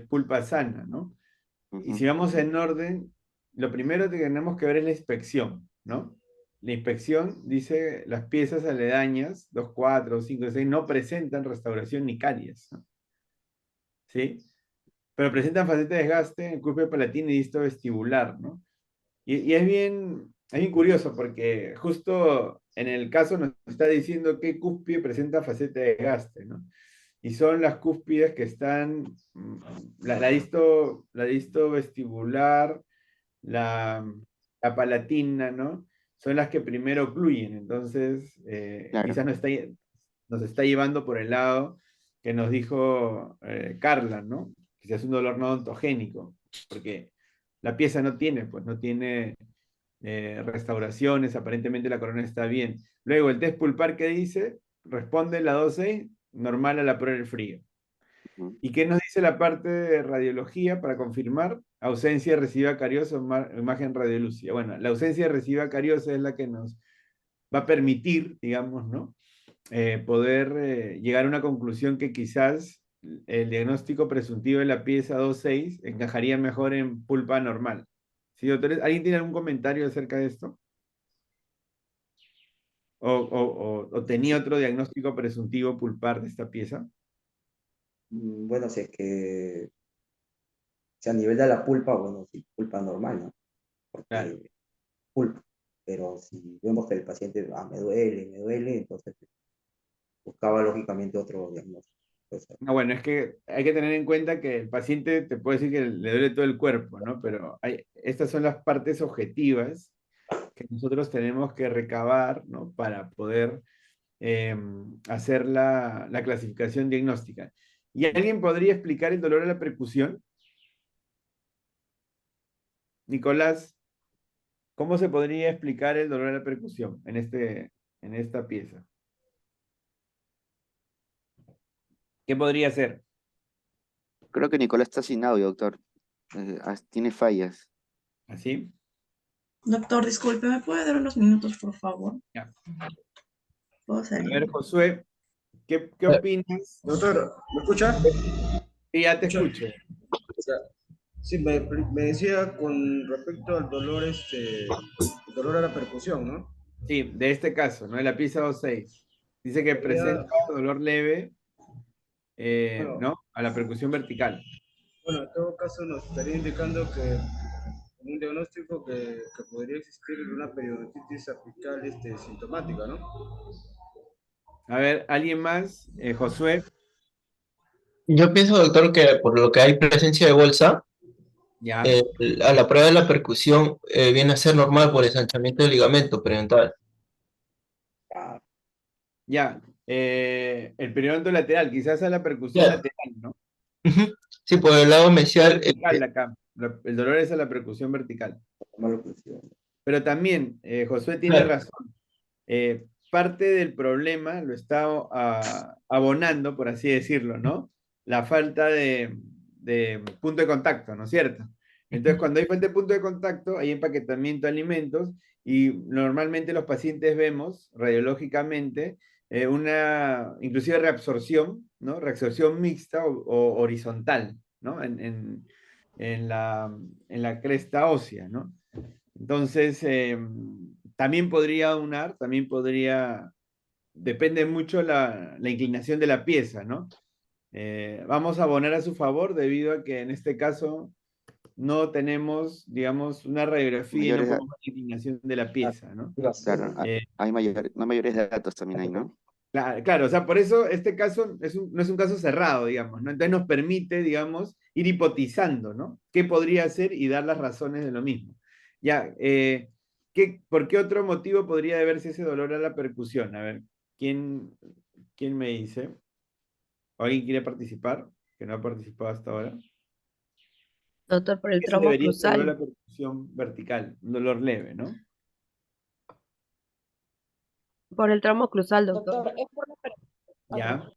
pulpa sana, ¿no? Y si vamos en orden, lo primero que tenemos que ver es la inspección, ¿no? La inspección dice las piezas aledañas, 2, 4, 5, 6, no presentan restauración ni caries, ¿no? ¿Sí? Pero presentan faceta de desgaste en el cúspide palatino y disto vestibular, ¿no? Y es bien curioso porque justo en el caso nos está diciendo que cúspide presenta faceta de desgaste, ¿no? Y son las cúspides que están, la disto vestibular, la palatina, ¿no? Son las que primero ocluyen, entonces Claro. quizás nos está llevando por el lado que nos dijo Carla, ¿no? Quizás un dolor no odontogénico, porque la pieza no tiene restauraciones, aparentemente la corona está bien. Luego el test pulpar que dice, responde la 12 normal a la prueba del frío. ¿Y qué nos dice la parte de radiología para confirmar? Ausencia de residuo cariosa o imagen radiolúcida. Bueno, la ausencia de residuo cariosa es la que nos va a permitir, digamos, ¿no? Poder llegar a una conclusión que quizás el diagnóstico presuntivo de la pieza 2.6 encajaría mejor en pulpa normal. ¿Sí, doctores? ¿Alguien tiene algún comentario acerca de esto? ¿O tenía otro diagnóstico presuntivo pulpar de esta pieza? Bueno, si es que, si a nivel de la pulpa, bueno, sí, pulpa normal, ¿no? Claro. Porque pulpa. Pero si vemos que el paciente, me duele, entonces buscaba lógicamente otro diagnóstico. Entonces, No, bueno, es que hay que tener en cuenta que el paciente te puede decir que le duele todo el cuerpo, ¿no? Pero estas son las partes objetivas que nosotros tenemos que recabar, ¿no? Para poder hacer la clasificación diagnóstica. ¿Y alguien podría explicar el dolor a la percusión? Nicolás, ¿cómo se podría explicar el dolor a la percusión en esta pieza? ¿Qué podría ser? Creo que Nicolás está sin audio, doctor. Tiene fallas. ¿Así? Doctor, disculpe, ¿me puede dar unos minutos, por favor? Ya. ¿Puedo A salir? ver, Josué, ¿qué opinas? Doctor, ¿me escucha? Sí, ya te ¿Me escucha? escucho. Ya. Sí, me decía con respecto al dolor, el dolor a la percusión, ¿no? Sí, de este caso, ¿no? De la pieza 2.6. Dice que Podría, presenta dolor leve, bueno, ¿no? A la percusión vertical. bueno, en todo caso nos estaría indicando que un diagnóstico que podría existir una periodontitis apical sintomática, ¿no? A ver, ¿alguien más? Josué, Yo pienso, doctor, que por lo que hay presencia de bolsa, ya, a la prueba de la percusión viene a ser normal por ensanchamiento del ligamento periodontal. ya. El periodonto lateral, quizás a la percusión Ya. lateral, ¿no? Ujú. Sí, por el lado mesial, Vertical acá. El dolor es a la percusión vertical. Pero también, Josué tiene claro. razón. Parte del problema lo está abonando, por así decirlo, ¿no? La falta de punto de contacto, ¿no es cierto? Entonces, cuando hay falta de punto de contacto, hay empaquetamiento de alimentos y normalmente los pacientes vemos radiológicamente una, inclusive reabsorción, ¿no? Reabsorción mixta o horizontal, ¿no? En la cresta ósea, ¿no? Entonces, también podría aunar, también podría, depende mucho la inclinación de la pieza, ¿no? Vamos a abonar a su favor debido a que en este caso no tenemos, digamos, una radiografía y no Mayores, podemos ver la inclinación de la pieza, ¿no? claro, Eh, hay mayores datos también ahí, ¿no? Claro, o sea, por eso este caso no es un caso cerrado, digamos, ¿no? Entonces nos permite, digamos, ir hipotizando, ¿no? ¿Qué podría ser y dar las razones de lo mismo? Ya, ¿por qué otro motivo podría deberse ese dolor a la percusión? A ver, ¿quién, quién me dice? ¿O ¿Alguien quiere participar? Que no ha participado hasta ahora. Doctor, por el ¿Qué se tramo debería ser dolor a cruzal. la percusión vertical? Un dolor leve, ¿no? Por el tramo cruzal, doctor. Doctor, es por la Ya.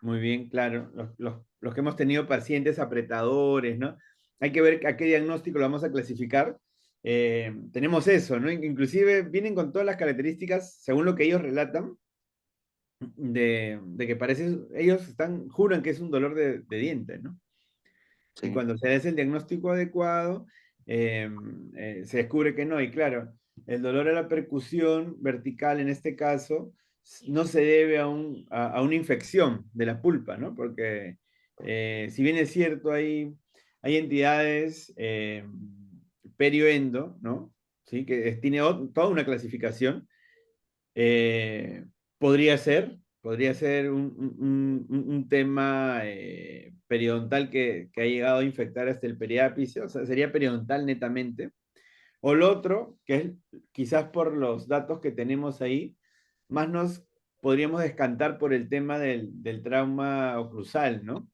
Muy bien, claro. Los que hemos tenido pacientes apretadores, ¿no? Hay que ver a qué diagnóstico lo vamos a clasificar. Tenemos eso, ¿no? Inclusive vienen con todas las características, según lo que ellos relatan, de que parece, juran que es un dolor de dientes, ¿no? Y Sí. cuando se hace el diagnóstico adecuado, se descubre que no. Y claro, el dolor a la percusión vertical en este caso no se debe a una infección de la pulpa, ¿no? Porque si bien es cierto, hay entidades perioendo, ¿no? ¿Sí? Que tiene toda una clasificación. Eh, podría ser un tema periodontal que ha llegado a infectar hasta el periápice, o sea, sería periodontal netamente. O lo otro, que es quizás por los datos que tenemos ahí, más nos podríamos descantar por el tema del trauma oclusal, ¿no?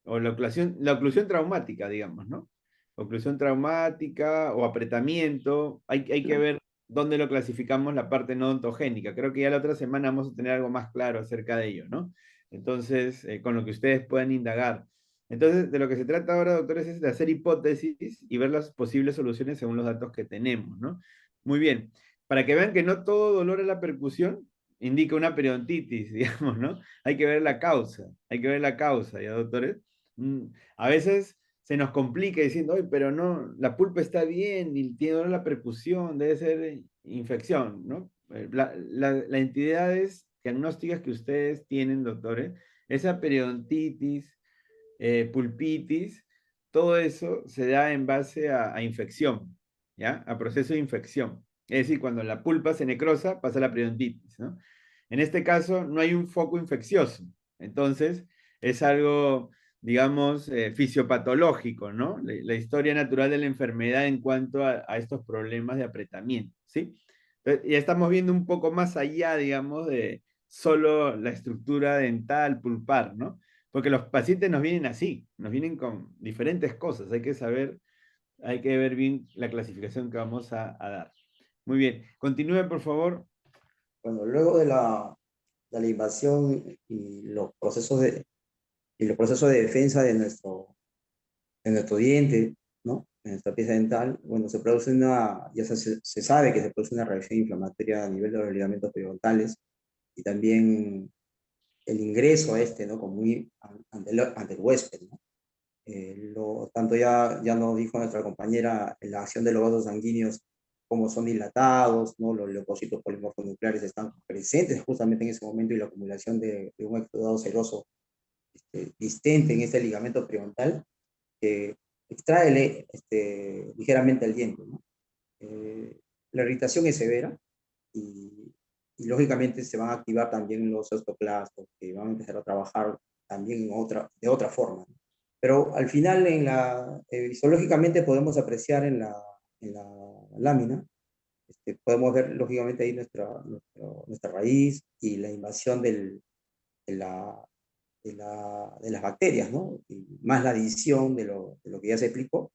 O la oclusión traumática, digamos, ¿no? Oclusión traumática o apretamiento, hay que ver dónde lo clasificamos la parte no odontogénica. Creo que ya la otra semana vamos a tener algo más claro acerca de ello, ¿no? Entonces, con lo que ustedes puedan indagar. Entonces, de lo que se trata ahora, doctores, es de hacer hipótesis y ver las posibles soluciones según los datos que tenemos, ¿no? Muy bien. Para que vean que no todo dolor a la percusión indica una periodontitis, digamos, ¿no? Hay que ver la causa, ¿ya, doctores? A veces se nos complica diciendo, oye, pero no, la pulpa está bien y tiene dolor la percusión, debe ser infección, ¿no? Las entidades diagnósticas que ustedes tienen, doctores, esa periodontitis pulpitis, todo eso se da en base a infección, ¿ya? A proceso de infección. Es decir, cuando la pulpa se necrosa, pasa la periodontitis, ¿no? En este caso, no hay un foco infeccioso. Entonces, es algo, digamos, fisiopatológico, ¿no? La historia natural de la enfermedad en cuanto a estos problemas de apretamiento, ¿sí? Entonces, ya estamos viendo un poco más allá, digamos, de solo la estructura dental, pulpar, ¿no? Porque los pacientes nos vienen así, nos vienen con diferentes cosas. Hay que saber, hay que ver bien la clasificación que vamos a dar. Muy bien. Continúe, por favor. Bueno, luego de la invasión y los procesos de defensa de nuestro diente, ¿no? En nuestra pieza dental, bueno, ya se sabe que se produce una reacción inflamatoria a nivel de los ligamentos periodontales y también el ingreso a este, ¿no? Ante el huésped, ¿no? Tanto ya nos dijo nuestra compañera, la acción de los vasos sanguíneos, cómo son dilatados, ¿no? Los leucocitos polimorfonucleares están presentes justamente en ese momento y la acumulación de un exudado seroso distente en este ligamento periodontal que extrae ligeramente el diente, ¿no? La irritación es severa y lógicamente se van a activar también los osteoclastos que van a empezar a trabajar también de otra forma, ¿no? Pero al final, histológicamente podemos apreciar en la lámina, podemos ver lógicamente ahí nuestra raíz y la invasión de las bacterias, ¿no? Y más la adición de lo que ya se explicó,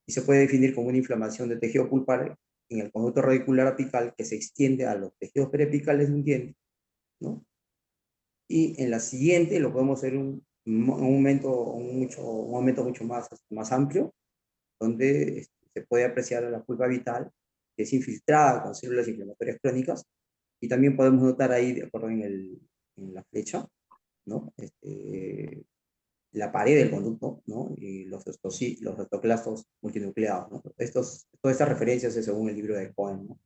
y se puede definir como una inflamación de tejido pulpar en el conducto radicular apical que se extiende a los tejidos periapicales de un diente, ¿no? Y en la siguiente lo podemos hacer un aumento mucho más amplio, donde se puede apreciar la pulpa vital, que es infiltrada con células inflamatorias crónicas, y también podemos notar ahí, de acuerdo en la flecha, ¿no? La pared del conducto, ¿no? Y los osteoclastos multinucleados, ¿no? Todas estas referencias es según el libro de Cohen, ¿no?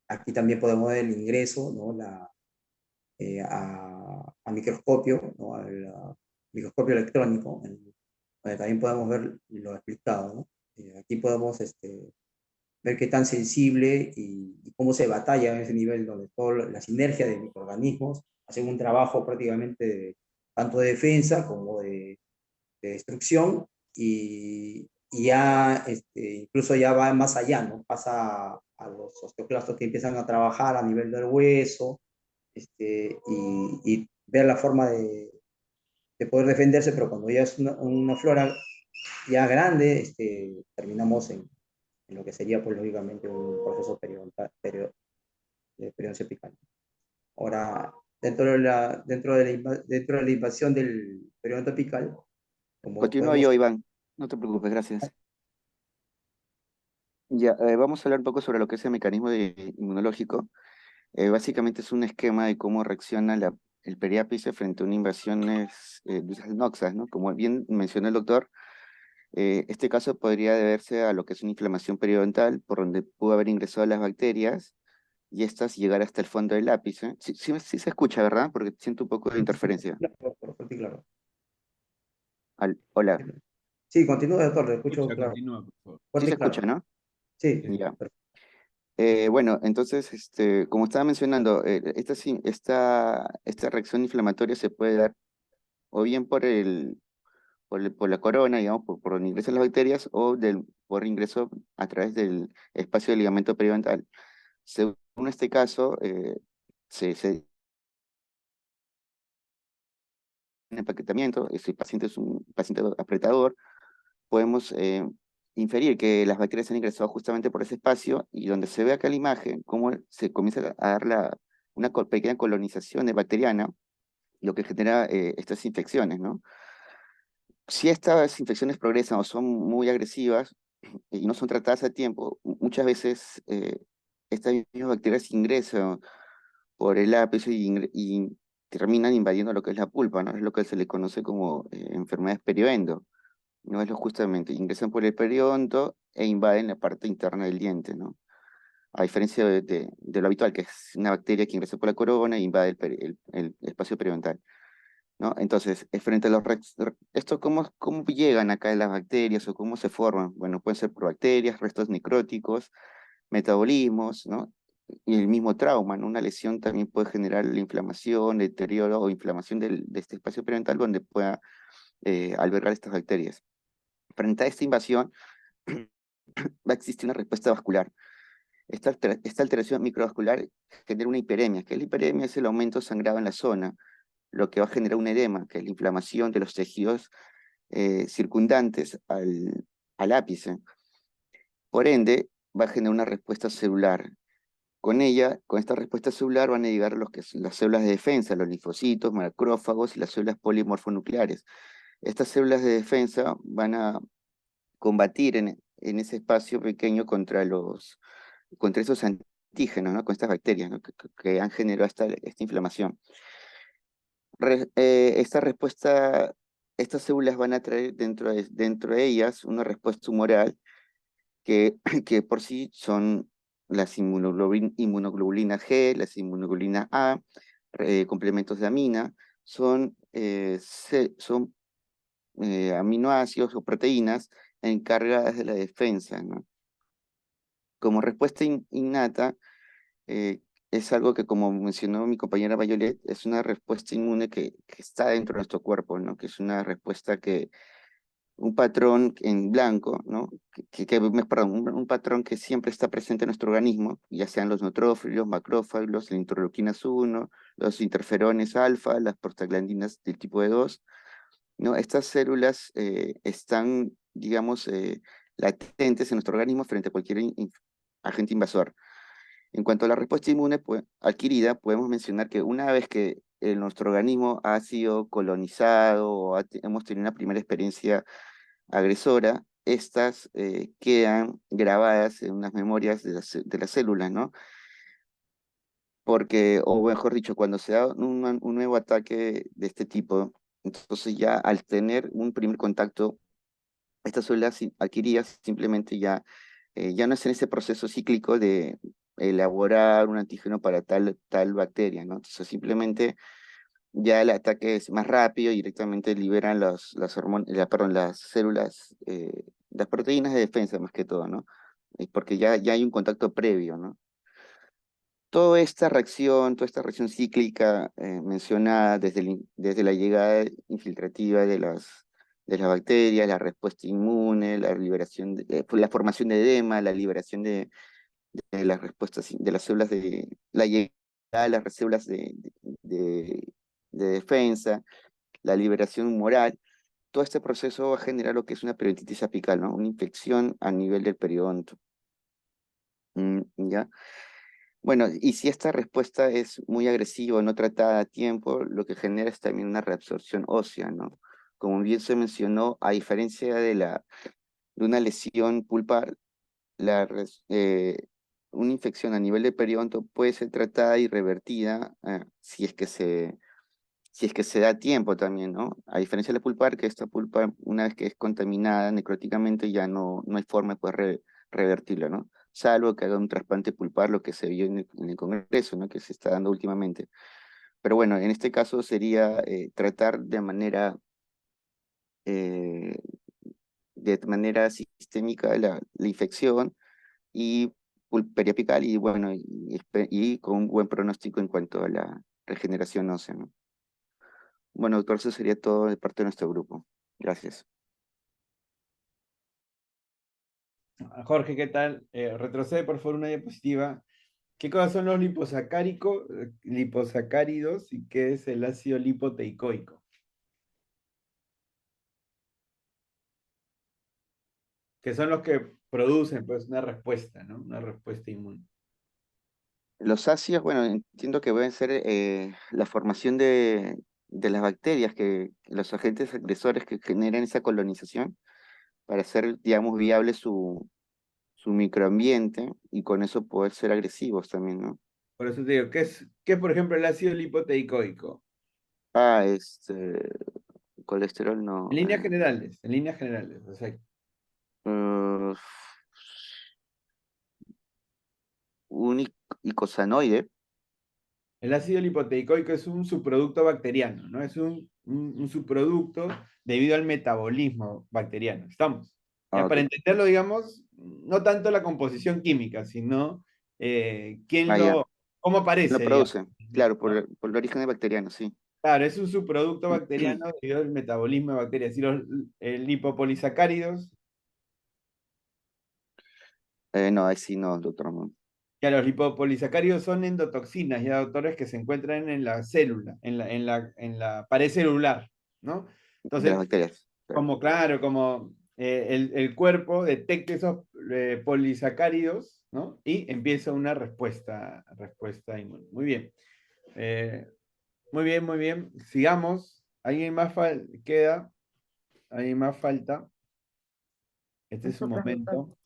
Aquí también podemos ver el ingreso, ¿no? A microscopio, ¿no? Al microscopio electrónico, donde también podemos ver lo explicado, ¿no? Aquí podemos ver qué tan sensible y cómo se batalla en ese nivel, donde toda la sinergia de microorganismos hacen un trabajo prácticamente tanto de defensa como de destrucción, y ya incluso ya va más allá, ¿no? Pasa a los osteoclastos que empiezan a trabajar a nivel del hueso, y ver la forma de poder defenderse, pero cuando ya es una flora ya grande, terminamos en lo que sería, pues, lógicamente un proceso de periodoncia apical. Ahora, dentro de la invasión del periodonto apical, como Continúo podemos... yo, Iván. No te preocupes, gracias. Ya, vamos a hablar un poco sobre lo que es el mecanismo inmunológico. Básicamente es un esquema de cómo reacciona el periápice frente a una invasiones noxas, ¿no? Como bien mencionó el doctor, este caso podría deberse a lo que es una inflamación periodontal, por donde pudo haber ingresado las bacterias y estas llegar hasta el fondo del ápice. Sí, sí se escucha, ¿verdad? Porque siento un poco de interferencia. Claro. Hola. Sí, continúa, doctor, le escucho claro. Continúa, por favor. Sí se escucha, ¿no? Sí. Ya. Bueno, entonces, como estaba mencionando, esta reacción inflamatoria se puede dar o bien por la corona, digamos, por donde ingresan las bacterias, o por ingreso a través del espacio del ligamento periodontal. Según este caso, se en empaquetamiento, si el paciente es un paciente apretador, podemos inferir que las bacterias han ingresado justamente por ese espacio, y donde se ve acá la imagen, cómo se comienza a dar una pequeña colonización bacteriana, lo que genera estas infecciones, ¿no? Si estas infecciones progresan o son muy agresivas y no son tratadas a tiempo, muchas veces estas mismas bacterias ingresan por el ápice y terminan invadiendo lo que es la pulpa, ¿no? Es lo que se le conoce como enfermedades perioendo. No es lo justamente, ingresan por el periodonto e invaden la parte interna del diente, ¿no? A diferencia de lo habitual, que es una bacteria que ingresa por la corona e invade el espacio periodontal. ¿no? Entonces, frente a esto, ¿cómo llegan acá las bacterias o cómo se forman? Bueno, pueden ser por bacterias, restos necróticos, metabolismos, ¿no? Y el mismo trauma, ¿no? Una lesión también puede generar la inflamación, deterioro o inflamación de este espacio periodontal donde pueda albergar estas bacterias. Frente a esta invasión, va a existir una respuesta vascular. Esta alteración microvascular genera una hiperemia, que la hiperemia es el aumento sangrado en la zona, lo que va a generar un edema, que es la inflamación de los tejidos circundantes al ápice. Por ende, va a generar una respuesta celular. Con esta respuesta celular van a llegar las células de defensa, los linfocitos, macrófagos y las células polimorfonucleares. Estas células de defensa van a combatir en ese espacio pequeño contra esos antígenos, ¿no? Con estas bacterias, ¿no? que han generado esta inflamación. Esta respuesta, estas células van a traer dentro de ellas una respuesta humoral que por sí son las inmunoglobulinas G, las inmunoglobulinas A, complementos de amina, son aminoácidos o proteínas encargadas de la defensa, ¿no? Como respuesta innata, es algo que, como mencionó mi compañera Violet, es una respuesta inmune que está dentro de nuestro cuerpo, ¿no? Que es una respuesta un patrón en blanco, ¿no? Perdón, un patrón que siempre está presente en nuestro organismo, ya sean los neutrófilos, macrófagos, la interleuquinas 1, los interferones alfa, las prostaglandinas del tipo E2, ¿no? Estas células están, digamos, latentes en nuestro organismo frente a cualquier agente invasor. En cuanto a la respuesta inmune adquirida, podemos mencionar que una vez que nuestro organismo ha sido colonizado o hemos tenido una primera experiencia agresora, estas quedan grabadas en unas memorias de las células, ¿no? Porque, o mejor dicho, cuando se da un nuevo ataque de este tipo, entonces ya al tener un primer contacto, estas células adquiridas simplemente ya no es en ese proceso cíclico de elaborar un antígeno para tal bacteria, ¿no? Entonces simplemente ya el ataque es más rápido y directamente liberan las células, las proteínas de defensa más que todo, ¿no? Porque ya hay un contacto previo, ¿no? Toda esta reacción cíclica mencionada desde la llegada infiltrativa de las bacterias, la respuesta inmune, la liberación, la formación de edema, la liberación de las respuestas de las células la llegada de las células de defensa, la liberación humoral, todo este proceso va a generar lo que es una periodontitis apical, ¿no? Una infección a nivel del periodonto. ¿Ya? Bueno, y si esta respuesta es muy agresiva o no tratada a tiempo, lo que genera es también una reabsorción ósea, ¿no? Como bien se mencionó, a diferencia de una lesión pulpar, una infección a nivel de periodonto puede ser tratada y revertida si es que se da tiempo también, ¿no? A diferencia de la pulpar, que esta pulpa, una vez que es contaminada necróticamente, ya no hay forma de poder revertirla, ¿no? Salvo que haga un trasplante pulpar, lo que se vio en el Congreso, ¿no? Que se está dando últimamente. Pero bueno, en este caso sería tratar de manera sistémica la infección y periapical y bueno, y con un buen pronóstico en cuanto a la regeneración ósea, ¿no? Bueno, doctor, eso sería todo de parte de nuestro grupo. Gracias. Jorge, ¿qué tal? Retrocede por favor una diapositiva. ¿Qué cosas son los liposacáridos y qué es el ácido lipoteicoico? Que son los que producen pues una respuesta, ¿no? Una respuesta inmune. Los ácidos, bueno, entiendo que pueden ser la formación de las bacterias, los agentes agresores que generan esa colonización para hacer, digamos, viable su microambiente y con eso poder ser agresivos también, ¿no? Por eso te digo, ¿qué es por ejemplo el ácido lipoteicoico? Colesterol no. En líneas generales, o sea, un icosanoide. el ácido lipoteicoico es un subproducto bacteriano, ¿no? Es un un subproducto debido al metabolismo bacteriano. ¿Estamos? Ya, Ah, para ok. entenderlo, digamos, no tanto la composición química, sino Ah, ya. cómo Lo aparece, digamos, produce, claro, ¿no? por el origen bacteriano, sí. Claro, es un subproducto bacteriano debido al metabolismo de bacterias. Y los lipopolisacáridos, No, ahí sí no, doctor. No. ya los lipopolisacáridos son endotoxinas, ya doctores, que se encuentran en la célula, en la pared celular, ¿no? De las Entonces, bacterias. Claro. como el cuerpo detecta esos polisacáridos, ¿no? Y empieza una respuesta inmune. Muy bien. Muy bien, muy bien. Sigamos. ¿Alguien más queda? ¿Alguien más falta? Este es su Nosotros, doctor. momento.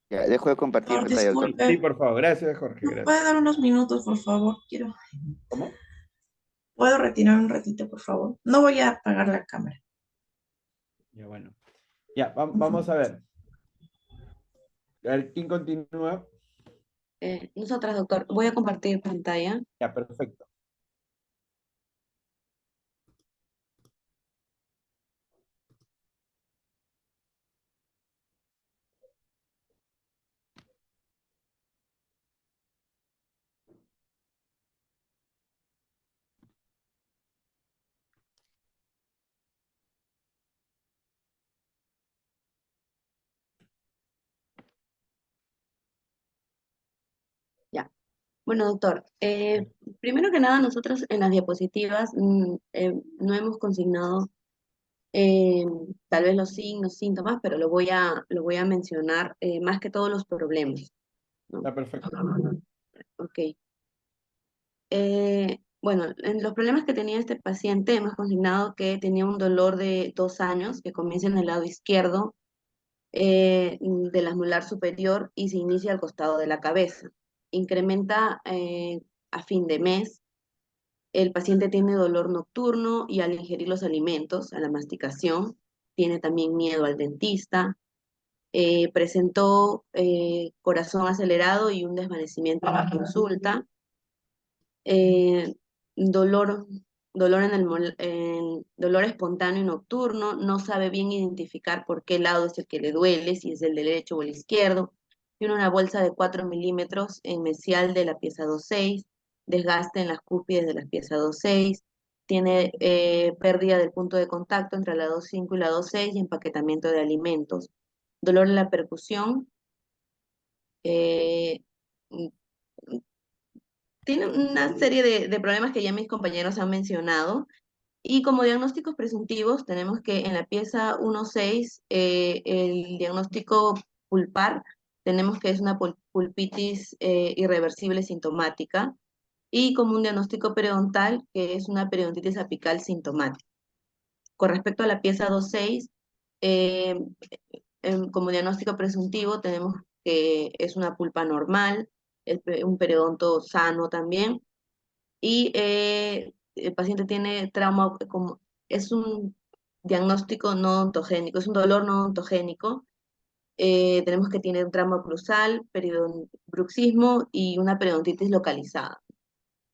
Ya, dejo de compartir Doctor, pantalla, doctor. Sí, disculpe, por favor. Gracias, Jorge. ¿me Gracias. puede dar unos minutos, por favor? ¿Cómo? ¿Puedo retirar un ratito, por favor? No voy a apagar la cámara. Ya, bueno. Ya, vamos a ver. A ver, ¿quién continúa? Nosotras, doctor, voy a compartir pantalla. Ya, perfecto. Ya. Bueno, doctor, primero que nada, nosotros en las diapositivas no hemos consignado eh, tal vez los signos, síntomas, pero lo voy a mencionar más que todos los problemas, ¿no? Está perfecto. Ok. Bueno, en los problemas que tenía este paciente hemos consignado que tenía un dolor de 2 años que comienza en el lado izquierdo de la mular superior y se inicia al costado de la cabeza. Incrementa a fin de mes. El paciente tiene dolor nocturno y al ingerir los alimentos, a la masticación, tiene también miedo al dentista. Presentó corazón acelerado y un desvanecimiento en la consulta. eh, dolor, dolor espontáneo y nocturno, no sabe bien identificar por qué lado es el que le duele, si es el derecho o el izquierdo. Tiene una bolsa de 4 milímetros en mesial de la pieza 2.6, desgaste en las cúspides de la pieza 2.6, tiene pérdida del punto de contacto entre la 2.5 y la 2.6 y empaquetamiento de alimentos. Dolor en la percusión. eh, Tiene una serie de problemas que ya mis compañeros han mencionado. Y como diagnósticos presuntivos, tenemos que en la pieza 1.6, el diagnóstico pulpar, tenemos que es una pulpitis irreversible sintomática. Y como un diagnóstico periodontal, que es una periodontitis apical sintomática. Con respecto a la pieza 2.6, eh, como diagnóstico presuntivo, tenemos que es una pulpa normal, un periodonto sano también y el paciente tiene trauma, es un diagnóstico no ontogénico, es un dolor no ontogénico. Tenemos que tiene un trauma cruzal, bruxismo y una periodontitis localizada.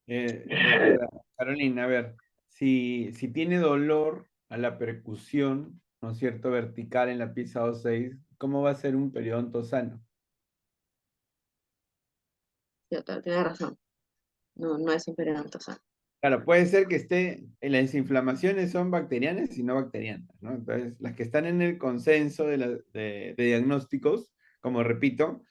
Doctora Carolina, a ver, si tiene dolor a la percusión, ¿no es cierto?, vertical en la pieza 2.6, ¿cómo va a ser un periodonto sano? Sí, doctor, tiene razón. No, no es un periodonto sano. Claro, puede ser que las inflamaciones son bacterianas y no bacterianas, ¿no? Entonces, las que están en el consenso de diagnósticos, como repito,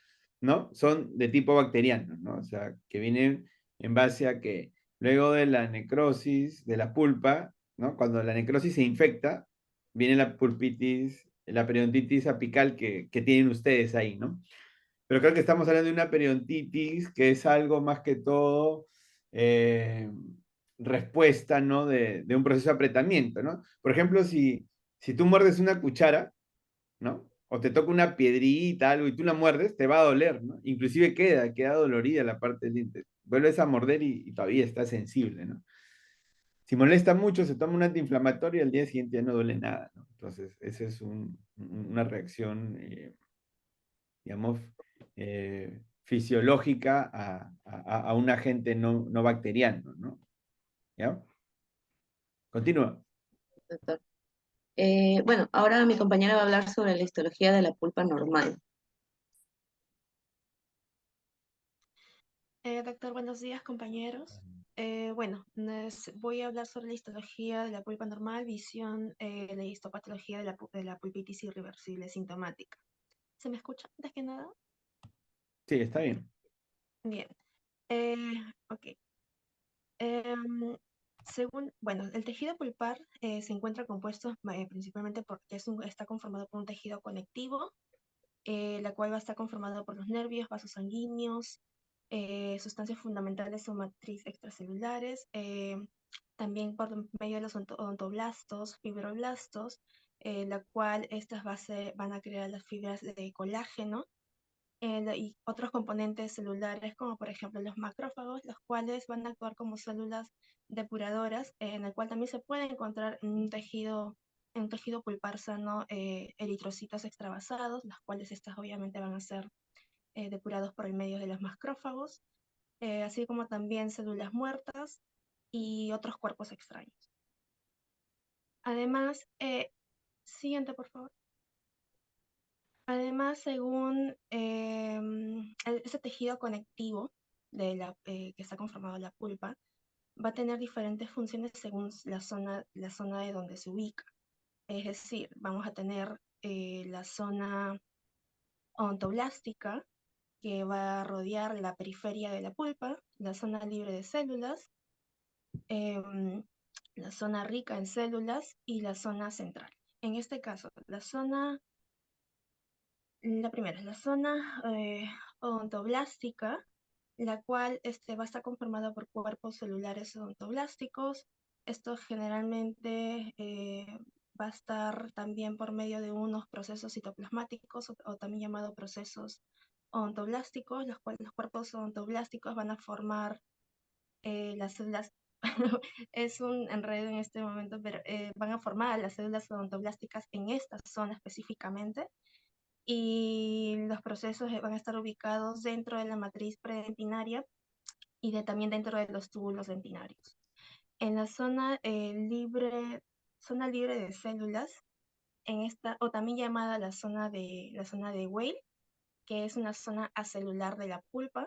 ¿no? Son de tipo bacteriano, ¿no? O sea, que vienen en base a que luego de la necrosis de la pulpa, ¿no? Cuando la necrosis se infecta, viene la pulpitis, la periodontitis apical que tienen ustedes ahí, ¿no? Pero creo que estamos hablando de una periodontitis que es algo más que todo eh, respuesta, ¿no? de un proceso de apretamiento, ¿no? Por ejemplo, si tú muerdes una cuchara, ¿no? O te toca una piedrita, algo, y tú la muerdes, te va a doler, ¿no? Inclusive queda dolorida la parte del diente. Vuelves a morder y todavía está sensible, ¿no? Si molesta mucho, se toma un antiinflamatorio y al día siguiente ya no duele nada, ¿no? Entonces, esa es una reacción, digamos, fisiológica a un agente no bacteriano, ¿no? ¿Ya? Continúa. doctor. Bueno, ahora mi compañera va a hablar sobre la histología de la pulpa normal. Doctor, buenos días, compañeros. Bueno, voy a hablar sobre la histología de la pulpa normal, visión, la histopatología de la pulpitis irreversible sintomática. ¿Se me escucha antes que nada? Sí, está bien. Bien. Ok. Bueno, el tejido pulpar se encuentra compuesto principalmente porque está conformado por un tejido conectivo, la cual va a estar conformado por los nervios, vasos sanguíneos, sustancias fundamentales o matriz extracelulares, también por medio de los odontoblastos, fibroblastos, la cual estas van a crear las fibras de colágeno, y otros componentes celulares, como por ejemplo los macrófagos, los cuales van a actuar como células depuradoras, en el cual también se puede encontrar en un tejido pulpar sano, eritrocitos extravasados, las cuales estas obviamente van a ser depurados por el medio de los macrófagos, así como también células muertas y otros cuerpos extraños. Además, siguiente por favor. Además, según ese tejido conectivo que está conformado de la pulpa, va a tener diferentes funciones según la zona de donde se ubica. Es decir, vamos a tener la zona ontoblástica, que va a rodear la periferia de la pulpa, la zona libre de células, la zona rica en células y la zona central. En este caso, la primera es la zona odontoblástica, la cual va a estar conformada por cuerpos celulares odontoblásticos. Esto generalmente va a estar también por medio de unos procesos citoplasmáticos o también llamados procesos odontoblásticos, los cuales los cuerpos odontoblásticos van a formar las células. Es un enredo en este momento, pero van a formar las células odontoblásticas en esta zona específicamente, y los procesos van a estar ubicados dentro de la matriz predentinaria y también dentro de los túbulos dentinarios. En la zona libre de células, o también llamada la zona de Weil, que es una zona acelular de la pulpa,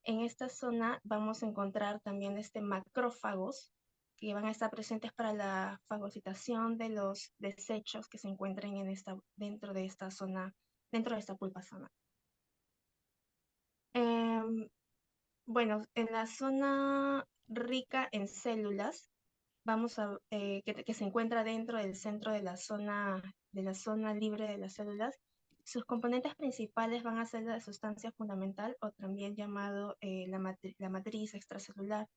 en esta zona vamos a encontrar también macrófagos que van a estar presentes para la fagocitación de los desechos que se encuentren dentro de esta zona, dentro de esta pulpa sana. Bueno, en la zona rica en células, que se encuentra dentro del centro de la zona libre de las células, sus componentes principales van a ser la sustancia fundamental, o también llamado la matriz extracelular,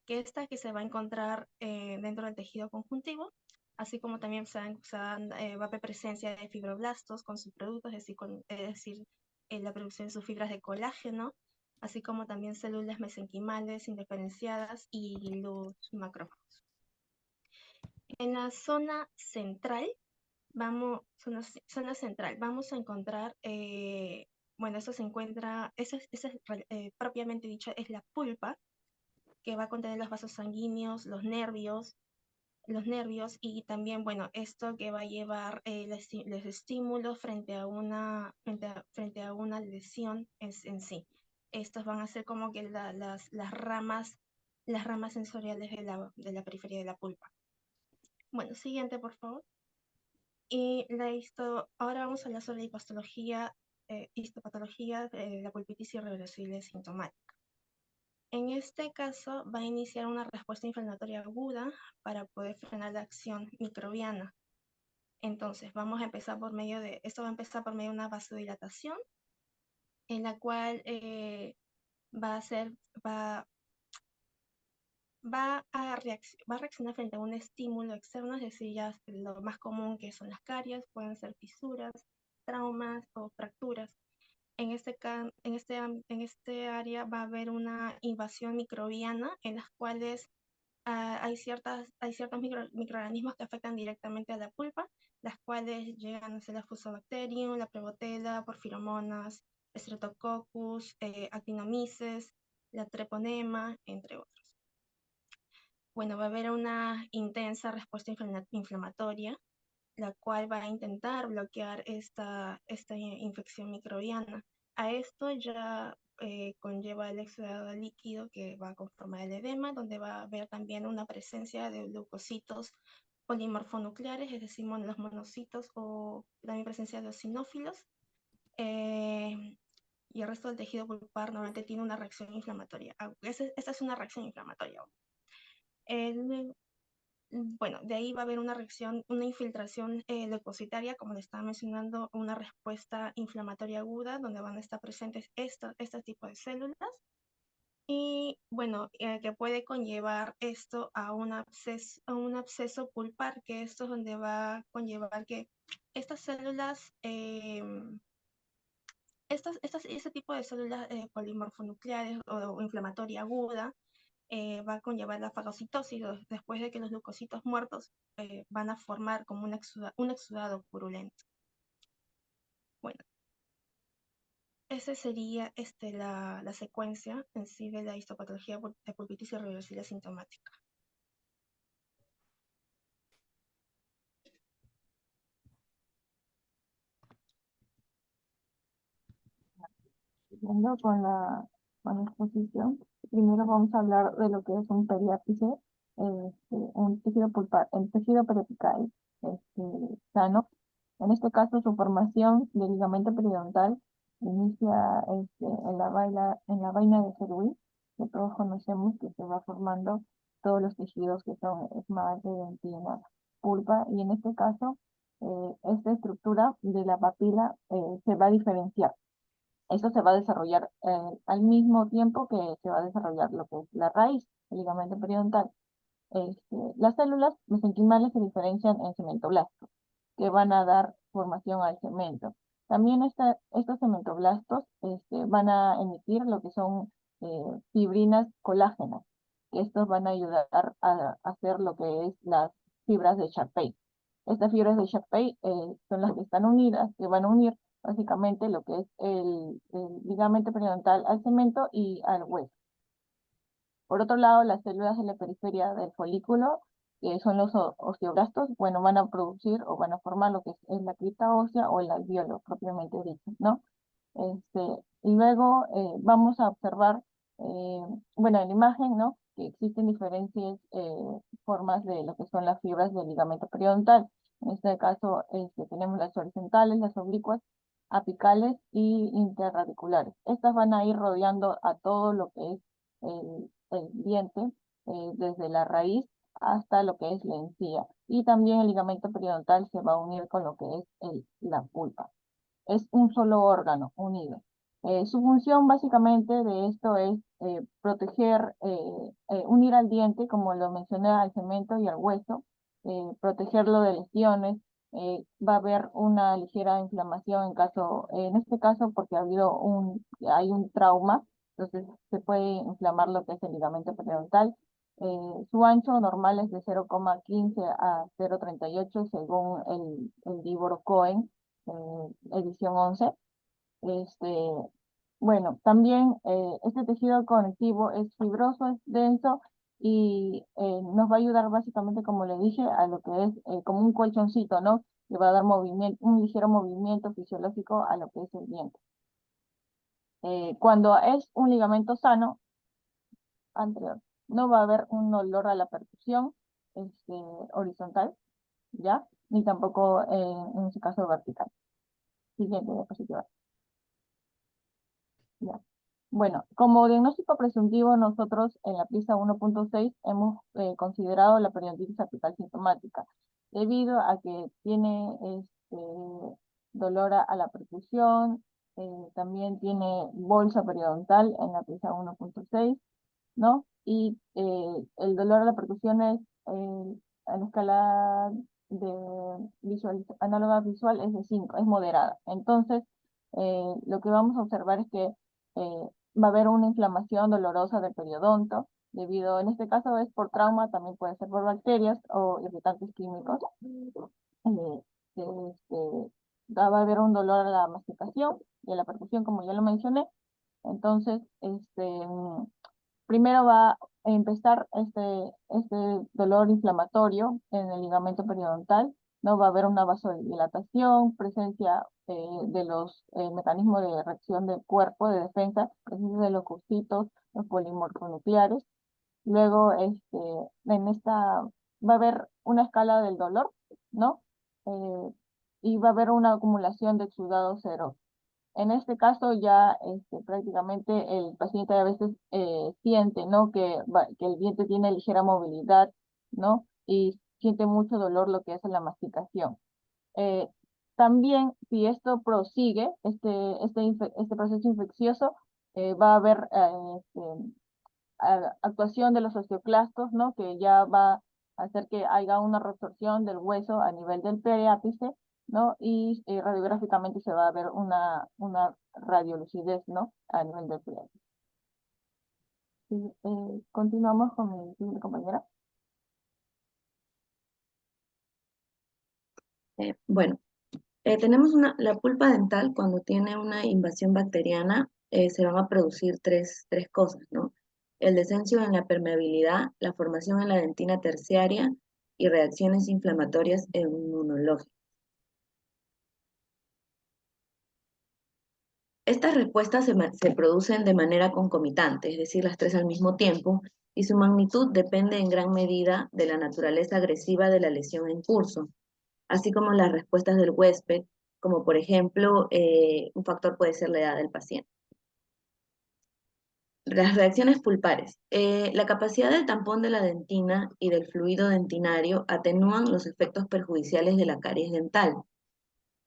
que se va a encontrar dentro del tejido conjuntivo, así como también va a haber presencia de fibroblastos con sus productos, es decir, la producción de sus fibras de colágeno, así como también células mesenquimales indiferenciadas y los macrófagos. En la zona central, vamos a encontrar, bueno, eso se encuentra, propiamente dicho, es la pulpa, que va a contener los vasos sanguíneos, los nervios, y también, bueno, esto que va a llevar los estímulos frente a una lesión en sí. Estos van a ser como que las ramas sensoriales de la periferia de la pulpa. Bueno, siguiente, por favor. Y ahora vamos a hablar sobre la histopatología de la pulpitis irreversible sintomática. En este caso va a iniciar una respuesta inflamatoria aguda para poder frenar la acción microbiana. Entonces, esto va a empezar por medio de una vasodilatación, en la cual va a reaccionar frente a un estímulo externo, es decir, ya lo más común, que son las caries, pueden ser fisuras, traumas o fracturas. En este área va a haber una invasión microbiana, en las cuales hay ciertos microorganismos que afectan directamente a la pulpa, las cuales llegan a ser la Fusobacterium, la Prevotella, Porphyromonas, Streptococcus, Actinomyces, la Treponema, entre otros. bueno, va a haber una intensa respuesta inflamatoria, la cual va a intentar bloquear esta infección microbiana. A esto ya conlleva el exudado líquido que va a conformar el edema, donde va a haber también una presencia de leucocitos polimorfonucleares, es decir, los monocitos, o también presencia de eosinófilos. Y el resto del tejido pulpar normalmente tiene una reacción inflamatoria. Esta es una reacción inflamatoria. Bueno, de ahí va a haber una reacción, una infiltración leucocitaria, como le estaba mencionando, una respuesta inflamatoria aguda, donde van a estar presentes este tipo de células. Y bueno, que puede conllevar esto a un absceso pulpar, que esto es donde va a conllevar que estas células, este tipo de células polimorfonucleares o inflamatoria aguda, va a conllevar la fagocitosis, después de que los leucocitos muertos van a formar como un exudado purulento. Bueno, esa sería la secuencia en sí de la histopatología de pulpitis irreversible sintomática. Siguiendo con la exposición, primero vamos a hablar de lo que es un periápice, un tejido pulpar, el tejido periapical sano. En este caso, su formación del ligamento periodontal inicia en la vaina de Serwi, que todos conocemos, que se va formando todos los tejidos que son esmalte, dentina, pulpa, y en este caso, esta estructura de la papila se va a diferenciar. Esto se va a desarrollar al mismo tiempo que se va a desarrollar lo que es la raíz, el ligamento periodontal. Las células mesenquimales se diferencian en cementoblastos, que van a dar formación al cemento. También estos cementoblastos van a emitir lo que son fibrinas colágenas, que estos van a ayudar a hacer lo que es las fibras de Sharpey. Estas fibras de Sharpey son las que están unidas, que van a unir básicamente lo que es el ligamento periodontal al cemento y al hueso. Por otro lado, las células de la periferia del folículo, que son los osteoblastos, bueno, van a producir o van a formar lo que es la cripta ósea o el alveolo, propiamente dicho, ¿no? Y luego vamos a observar, bueno, en la imagen, ¿no?, que existen diferentes formas de lo que son las fibras del ligamento periodontal. En este caso, tenemos las horizontales, las oblicuas, apicales y interradiculares. Estas van a ir rodeando a todo lo que es el diente, desde la raíz hasta lo que es la encía. Y también el ligamento periodontal se va a unir con lo que es la pulpa. Es un solo órgano unido. Su función básicamente de esto es proteger, unir al diente, como lo mencioné, al cemento y al hueso, protegerlo de lesiones. Va a haber una ligera inflamación en este caso porque hay un trauma, entonces se puede inflamar lo que es el ligamento periodontal. Su ancho normal es de 0,15 a 0,38 según el Dívoro Cohen, edición 11. Bueno, también este tejido conectivo es fibroso, es denso y nos va a ayudar básicamente, como le dije, a lo que es como un colchoncito, ¿no? Le va a dar un ligero movimiento fisiológico a lo que es el diente. Cuando es un ligamento sano, anterior, no va a haber un olor a la percusión horizontal, ¿ya? Ni tampoco en ese caso vertical. Siguiente diapositiva. Ya. Bueno, como diagnóstico presuntivo, nosotros en la pieza 1.6 hemos considerado la periodontitis apical sintomática, debido a que tiene dolor a la percusión, también tiene bolsa periodontal en la pieza 1.6, ¿no? Y el dolor a la percusión es en la escala de análoga visual es de 5, es moderada. Entonces, lo que vamos a observar es que va a haber una inflamación dolorosa del periodonto, en este caso es por trauma, también puede ser por bacterias o irritantes químicos. Va a haber un dolor a la masticación y a la percusión, como ya lo mencioné. Entonces, primero va a empezar este dolor inflamatorio en el ligamento periodontal, ¿no? Va a haber una vasodilatación, presencia de los mecanismos de reacción del cuerpo de defensa, presencia de los leucocitos, los polimorfonucleares. Luego, va a haber una escala del dolor, ¿no? Y va a haber una acumulación de exudado seroso. En este caso ya prácticamente el paciente a veces siente, ¿no? que el diente tiene ligera movilidad, ¿no? Y siente mucho dolor lo que es la masticación. También, si esto prosigue, este proceso infeccioso, va a haber actuación de los osteoclastos, ¿no? Que ya va a hacer que haya una resorción del hueso a nivel del periápice, ¿no? Y radiográficamente se va a ver una radiolucidez, ¿no? A nivel del periápice. Sí, continuamos con mi siguiente compañera. Bueno, tenemos la pulpa dental. Cuando tiene una invasión bacteriana, se van a producir tres cosas, ¿no? El descenso en la permeabilidad, la formación en la dentina terciaria y reacciones inflamatorias e inmunológicas. Estas respuestas se producen de manera concomitante, es decir, las tres al mismo tiempo, y su magnitud depende en gran medida de la naturaleza agresiva de la lesión en curso, así como las respuestas del huésped, como por ejemplo, un factor puede ser la edad del paciente. Las reacciones pulpares. La capacidad del tampón de la dentina y del fluido dentinario atenúan los efectos perjudiciales de la caries dental.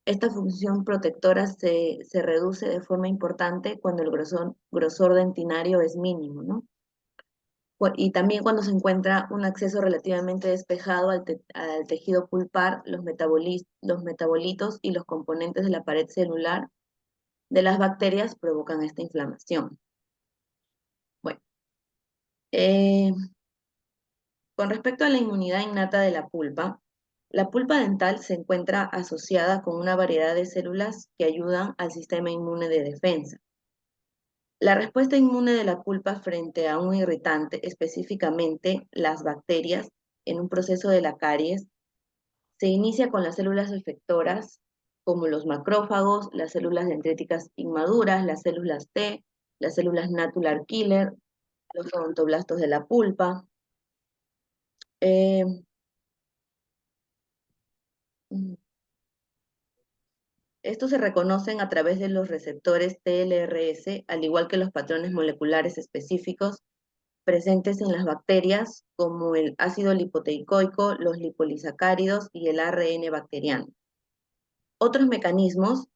Esta función protectora se reduce de forma importante cuando el grosor dentinario es mínimo, ¿no? Y también cuando se encuentra un acceso relativamente despejado al tejido pulpar, los metabolitos y los componentes de la pared celular de las bacterias provocan esta inflamación. Bueno, con respecto a la inmunidad innata de la pulpa dental se encuentra asociada con una variedad de células que ayudan al sistema inmune de defensa. La respuesta inmune de la pulpa frente a un irritante, específicamente las bacterias, en un proceso de la caries, se inicia con las células efectoras, como los macrófagos, las células dendríticas inmaduras, las células T, las células natular killer, los odontoblastos de la pulpa. Estos se reconocen a través de los receptores TLRS, al igual que los patrones moleculares específicos presentes en las bacterias, como el ácido lipoteicoico, los lipolisacáridos y el ARN bacteriano. Otros mecanismos,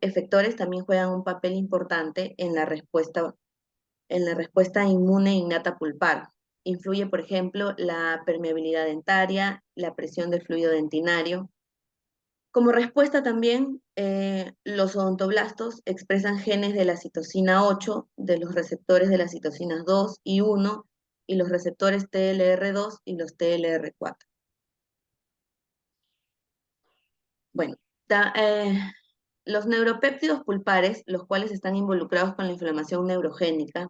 efectores, también juegan un papel importante en la respuesta inmune innata pulpar. Influye, por ejemplo, la permeabilidad dentaria, la presión del fluido dentinario. Como respuesta también, los odontoblastos expresan genes de la citosina 8, de los receptores de las citocinas 2 y 1, y los receptores TLR2 y los TLR4. Bueno, los neuropéptidos pulpares, los cuales están involucrados con la inflamación neurogénica,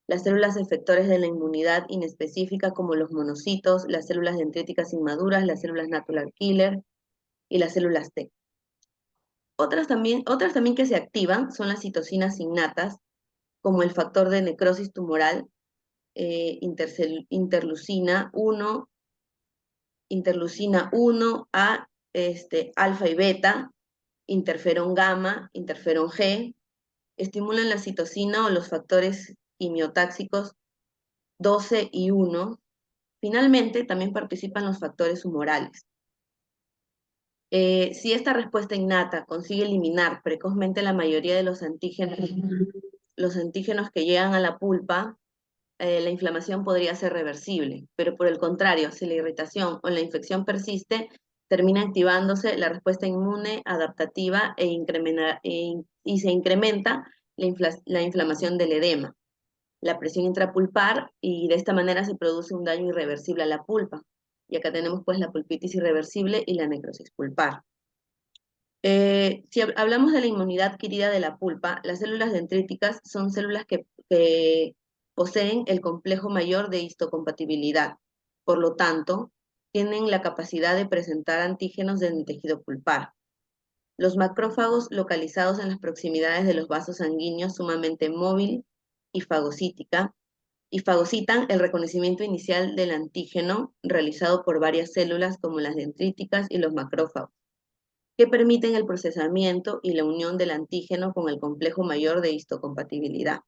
las células efectores de la inmunidad inespecífica como los monocitos, las células dendríticas inmaduras, las células natural killer y las células T. Otras también que se activan son las citocinas innatas, como el factor de necrosis tumoral, interleucina 1, A, alfa y beta, interferón gamma, interferón G, estimulan la citocina o los factores quimiotáxicos 12 y 1. Finalmente, también participan los factores humorales. Si esta respuesta innata consigue eliminar precozmente la mayoría de los antígenos que llegan a la pulpa, la inflamación podría ser reversible, pero por el contrario, si la irritación o la infección persiste, termina activándose la respuesta inmune adaptativa y se incrementa la inflamación del edema, la presión intrapulpar, y de esta manera se produce un daño irreversible a la pulpa. Y acá tenemos pues la pulpitis irreversible y la necrosis pulpar. Si hablamos de la inmunidad adquirida de la pulpa, las células dendríticas son células que poseen el complejo mayor de histocompatibilidad. Por lo tanto, tienen la capacidad de presentar antígenos en el tejido pulpar. Los macrófagos localizados en las proximidades de los vasos sanguíneos sumamente móvil y fagocitan el reconocimiento inicial del antígeno realizado por varias células como las dendríticas y los macrófagos, que permiten el procesamiento y la unión del antígeno con el complejo mayor de histocompatibilidad.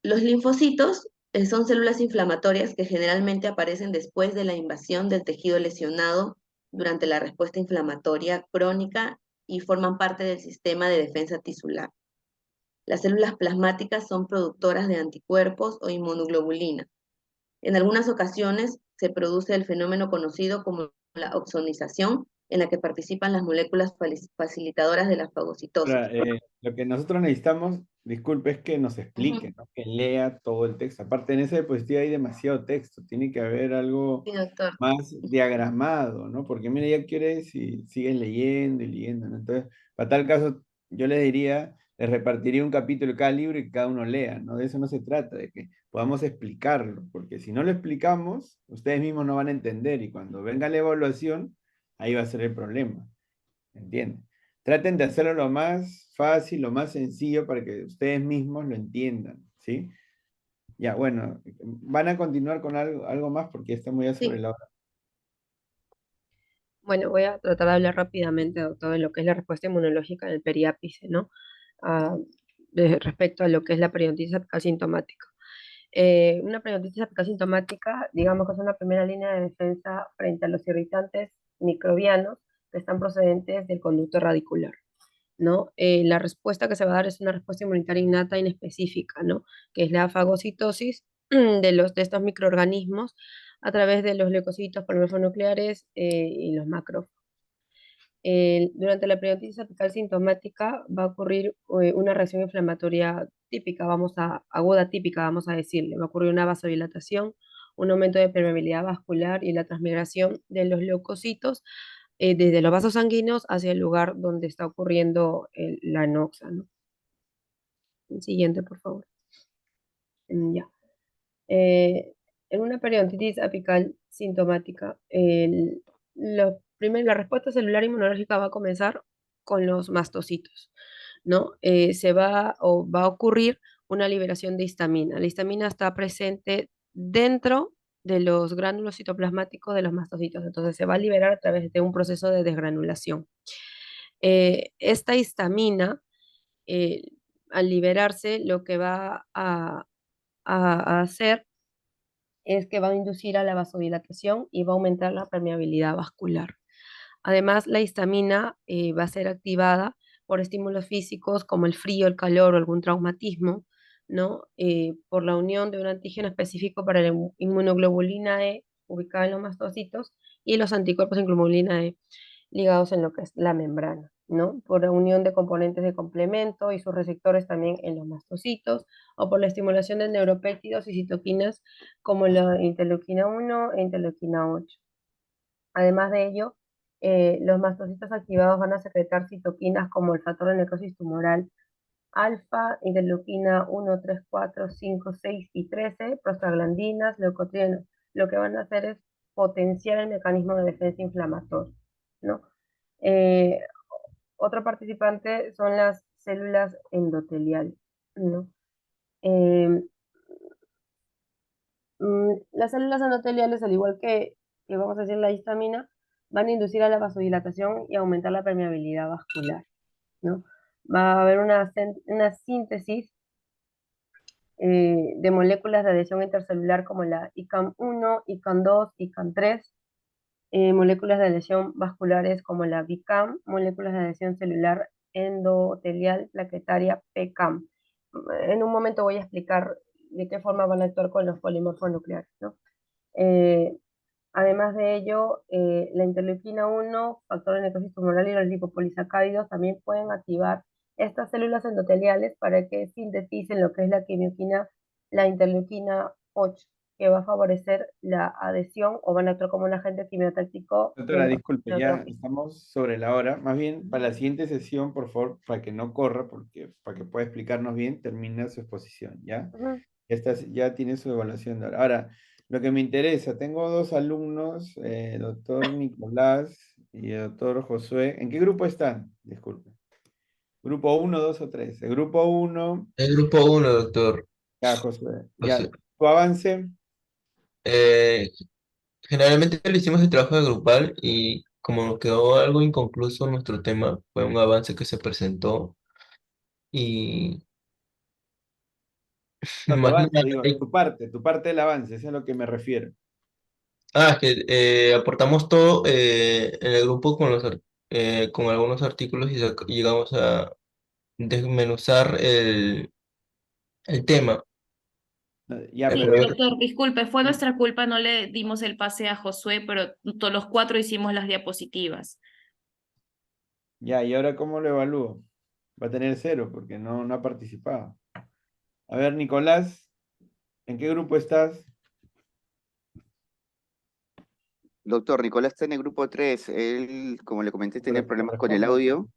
Los linfocitos son células inflamatorias que generalmente aparecen después de la invasión del tejido lesionado durante la respuesta inflamatoria crónica y forman parte del sistema de defensa tisular. Las células plasmáticas son productoras de anticuerpos o inmunoglobulina. En algunas ocasiones se produce el fenómeno conocido como la opsonización, en la que participan las moléculas facilitadoras de la fagocitosis. Ahora, lo que nosotros necesitamos, disculpe, es que nos explique, Ujú. ¿no? Que lea todo el texto. Aparte, en esa diapositiva hay demasiado texto, tiene que haber algo Sí, doctor. más diagramado, ¿no? Porque mira, ya quieres si sigues leyendo y leyendo, ¿no? Entonces, para tal caso, yo les diría, les repartiría un capítulo de cada libro y que cada uno lea, ¿no? De eso no se trata, de que podamos explicarlo, porque si no lo explicamos, ustedes mismos no van a entender y cuando venga la evaluación, ahí va a ser el problema, ¿entienden? Traten de hacerlo lo más fácil, lo más sencillo para que ustedes mismos lo entiendan, ¿sí? Ya, bueno, van a continuar con algo más porque estamos ya sobre Sí. la hora. Bueno, voy a tratar de hablar rápidamente, doctor, de lo que es la respuesta inmunológica en el periápice, ¿no? Ah, respecto a lo que es la periodontitis apical sintomática. Una periodontitis apical sintomática, digamos que es una primera línea de defensa frente a los irritantes microbianos que están procedentes del conducto radicular, ¿no? La respuesta que se va a dar es una respuesta inmunitaria innata inespecífica, ¿no? Que es la fagocitosis de estos microorganismos a través de los leucocitos, polímeros nucleares y los macrófagos. Durante la periodontitis apical sintomática va a ocurrir una reacción inflamatoria típica, aguda típica, vamos a decirle. Va a ocurrir una vasodilatación, un aumento de permeabilidad vascular y la transmigración de los leucocitos desde los vasos sanguíneos hacia el lugar donde está ocurriendo la anoxa, ¿no? El siguiente, por favor. Ya. En una periodontitis apical sintomática, la respuesta celular inmunológica va a comenzar con los mastocitos, ¿no? Va a ocurrir una liberación de histamina. La histamina está presente dentro de los gránulos citoplasmáticos de los mastocitos, entonces se va a liberar a través de un proceso de desgranulación. Esta histamina, eh, al liberarse, lo que va a hacer es que va a inducir a la vasodilatación y va a aumentar la permeabilidad vascular. Además, la histamina va a ser activada por estímulos físicos como el frío, el calor o algún traumatismo, ¿no? Por la unión de un antígeno específico para la inmunoglobulina E ubicada en los mastocitos y los anticuerpos de globulina E ligados en lo que es la membrana, ¿no? Por la unión de componentes de complemento y sus receptores también en los mastocitos, o por la estimulación de neuropéptidos y citoquinas como la interleuquina 1 e interleuquina 8. Además de ello, los mastocitos activados van a secretar citoquinas como el factor de necrosis tumoral alfa, interleuquina 1, 3, 4, 5, 6 y 13, prostaglandinas, leucotrienos. Lo que van a hacer es potenciar el mecanismo de defensa inflamatorio, ¿no? Eh, Otro participante son las células endoteliales, ¿no? Eh, las células endoteliales, al igual que vamos a decir la histamina, van a inducir a la vasodilatación y aumentar la permeabilidad vascular, ¿no? Va a haber una síntesis de moléculas de adhesión intercelular como la ICAM1, ICAM2, ICAM3, moléculas de adhesión vasculares como la BICAM, moléculas de adhesión celular endotelial plaquetaria PCAM. En un momento voy a explicar de qué forma van a actuar con los polimorfos nucleares, ¿no? Además de ello, la interleuquina 1, factor de necrosis tumoral y los lipopolisacáridos también pueden activar estas células endoteliales para que sinteticen lo que es la quimioquina, la interleuquina 8, que va a favorecer la adhesión o van a actuar como un agente quimiotáctico Doctora, disculpe, ya neutrófico. estamos sobre la hora. Más bien, para la siguiente sesión, por favor, para que no corra, para que pueda explicarnos bien, termina su exposición, ¿ya? Ujú. Ya tiene su evaluación de ahora. Ahora, lo que me interesa. Tengo dos alumnos, doctor Nicolás y doctor Josué. ¿En qué grupo están? Disculpe. ¿Grupo 1, 2 o 3? El grupo 1, El grupo 1, doctor. ya, Josué. Ya, José. tu avance. Eh, Generalmente lo hicimos el trabajo de grupal y como nos quedó algo inconcluso nuestro tema, fue un avance que se presentó y No, tu más avance, nada. digo, tu parte del avance, eso es a lo que me refiero. Es que aportamos todo en el grupo con con algunos artículos y y llegamos a desmenuzar el tema. Ya, El pero proyecto. Doctor, disculpe, fue nuestra culpa, no le dimos el pase a Josué, pero todos los cuatro hicimos las diapositivas. ya, ¿y ahora cómo lo evalúo? Va a tener 0 porque no ha participado. A ver, Nicolás, ¿en qué grupo estás? Doctor, Nicolás está en el grupo 3. Él, como le comenté, tenía Pero que me problemas con el responda. audio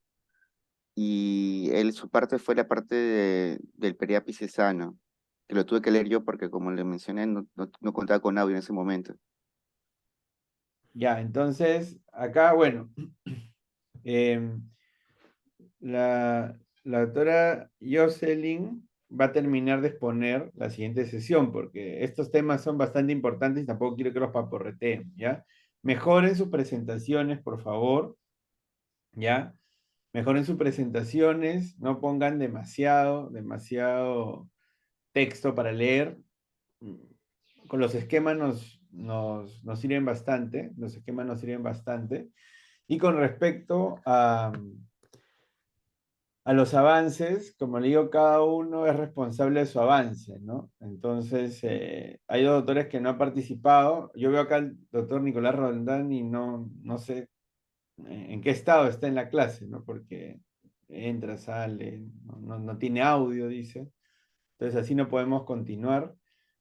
y él, su parte fue la parte del periápice sano, que lo tuve que leer yo porque, como le mencioné, no contaba con audio en ese momento. Ya, entonces, acá, bueno, em, la doctora Jocelyn va a terminar de exponer la siguiente sesión, porque estos temas son bastante importantes y tampoco quiero que los paporreteen, ¿ya? Mejoren sus presentaciones, por favor, ¿ya? Mejoren sus presentaciones, no pongan demasiado texto para leer. Con los esquemas nos sirven bastante, los esquemas nos sirven bastante. Y con respecto a los avances, como le digo, cada uno es responsable de su avance, ¿no? Entonces, hay dos doctores que no han participado. Yo veo acá al doctor Nicolás Roldán y no sé en qué estado está en la clase, ¿no? Porque entra, sale, no tiene audio, dice. Entonces así no podemos continuar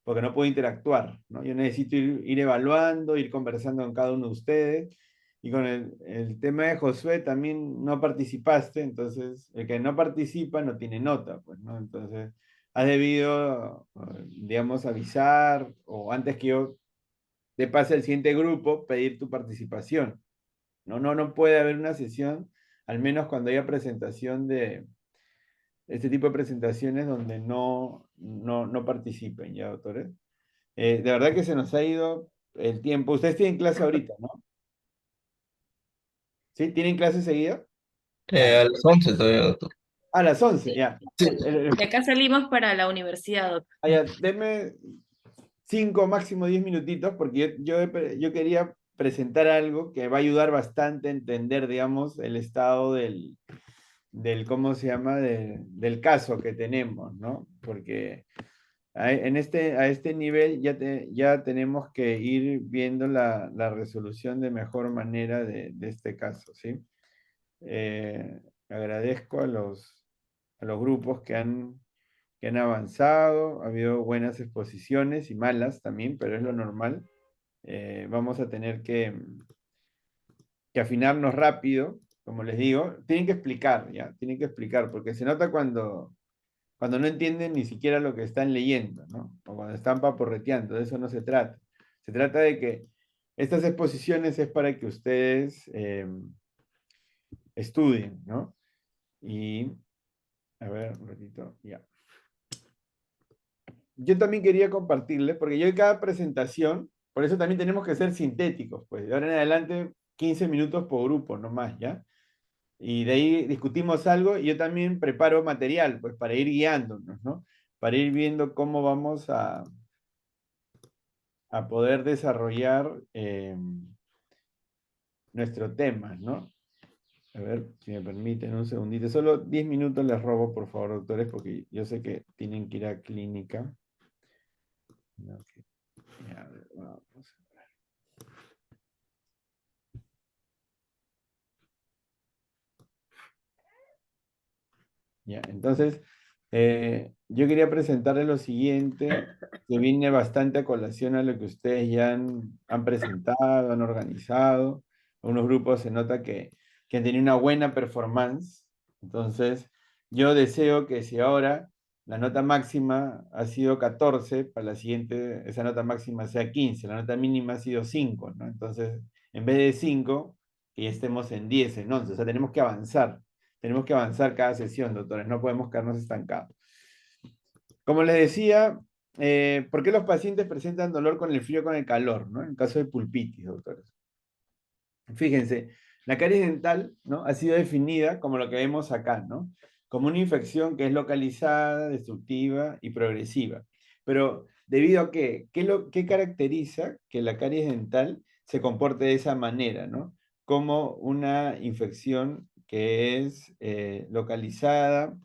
porque no puedo interactuar, ¿no? Yo necesito ir evaluando, ir conversando con cada uno de ustedes. Y con el tema de Josué también no participaste, entonces el que no participa no tiene nota, pues, ¿no? Entonces has debido, digamos, avisar o antes que yo te pase al siguiente grupo, pedir tu participación. No puede haber una sesión, al menos cuando haya presentación de este tipo de presentaciones donde no participen, ¿ya, doctores? De verdad que se nos ha ido el tiempo. Ustedes tienen clase ahorita, ¿no? ¿Sí? ¿Tienen clase seguida? A las 11 todavía, doctor. A las 11, ya. De acá salimos para la universidad, doctor. Ya, denme 5, máximo 10 minutitos, porque yo quería presentar algo que va a ayudar bastante a entender, digamos, el estado ¿cómo se llama? Del caso que tenemos, ¿no? Porque a este nivel ya tenemos que ir viendo la resolución de mejor manera de este caso, ¿sí? Agradezco a los grupos que han avanzado, ha habido buenas exposiciones y malas también, pero es lo normal. Vamos a tener que afinarnos rápido, como les digo. Tienen que explicar, ya, tienen que explicar, porque se nota cuando no entienden ni siquiera lo que están leyendo, ¿no? O cuando están paporreteando, de eso no se trata. Se trata de que estas exposiciones es para que ustedes estudien, ¿no? Y, a ver, un ratito, ya. Yo también quería compartirles, porque yo en cada presentación, por eso también tenemos que ser sintéticos, pues de ahora en adelante 15 minutos por grupo, no más, ¿ya? Y de ahí discutimos algo y yo también preparo material, pues para ir guiándonos, ¿no? Para ir viendo cómo vamos a poder desarrollar nuestro tema, ¿no? A ver, si me permiten un segundito. Solo 10 minutos les robo, por favor, doctores, porque yo sé que tienen que ir a clínica. Okay. Ya, vamos a ver. Ya, entonces, yo quería presentarles lo siguiente, que viene bastante a colación a lo que ustedes ya han presentado, han organizado. Algunos grupos se nota que han tenido una buena performance. Entonces, yo deseo que si ahora la nota máxima ha sido 14, para la siguiente esa nota máxima sea 15, la nota mínima ha sido 5, ¿no? Entonces, en vez de 5, que ya estemos en 10, en 11, o sea, tenemos que avanzar cada sesión, doctores, no podemos quedarnos estancados. Como les decía, ¿por qué los pacientes presentan dolor con el frío o con el calor, ¿no? En el caso de pulpitis, doctores. Fíjense, la caries dental, ¿no? Ha sido definida como lo que vemos acá, ¿no? Como una infección que es localizada, destructiva y progresiva. Pero, ¿debido a qué? ¿Qué caracteriza que la caries dental se comporte de esa manera, ¿no? Como una infección que es localizada,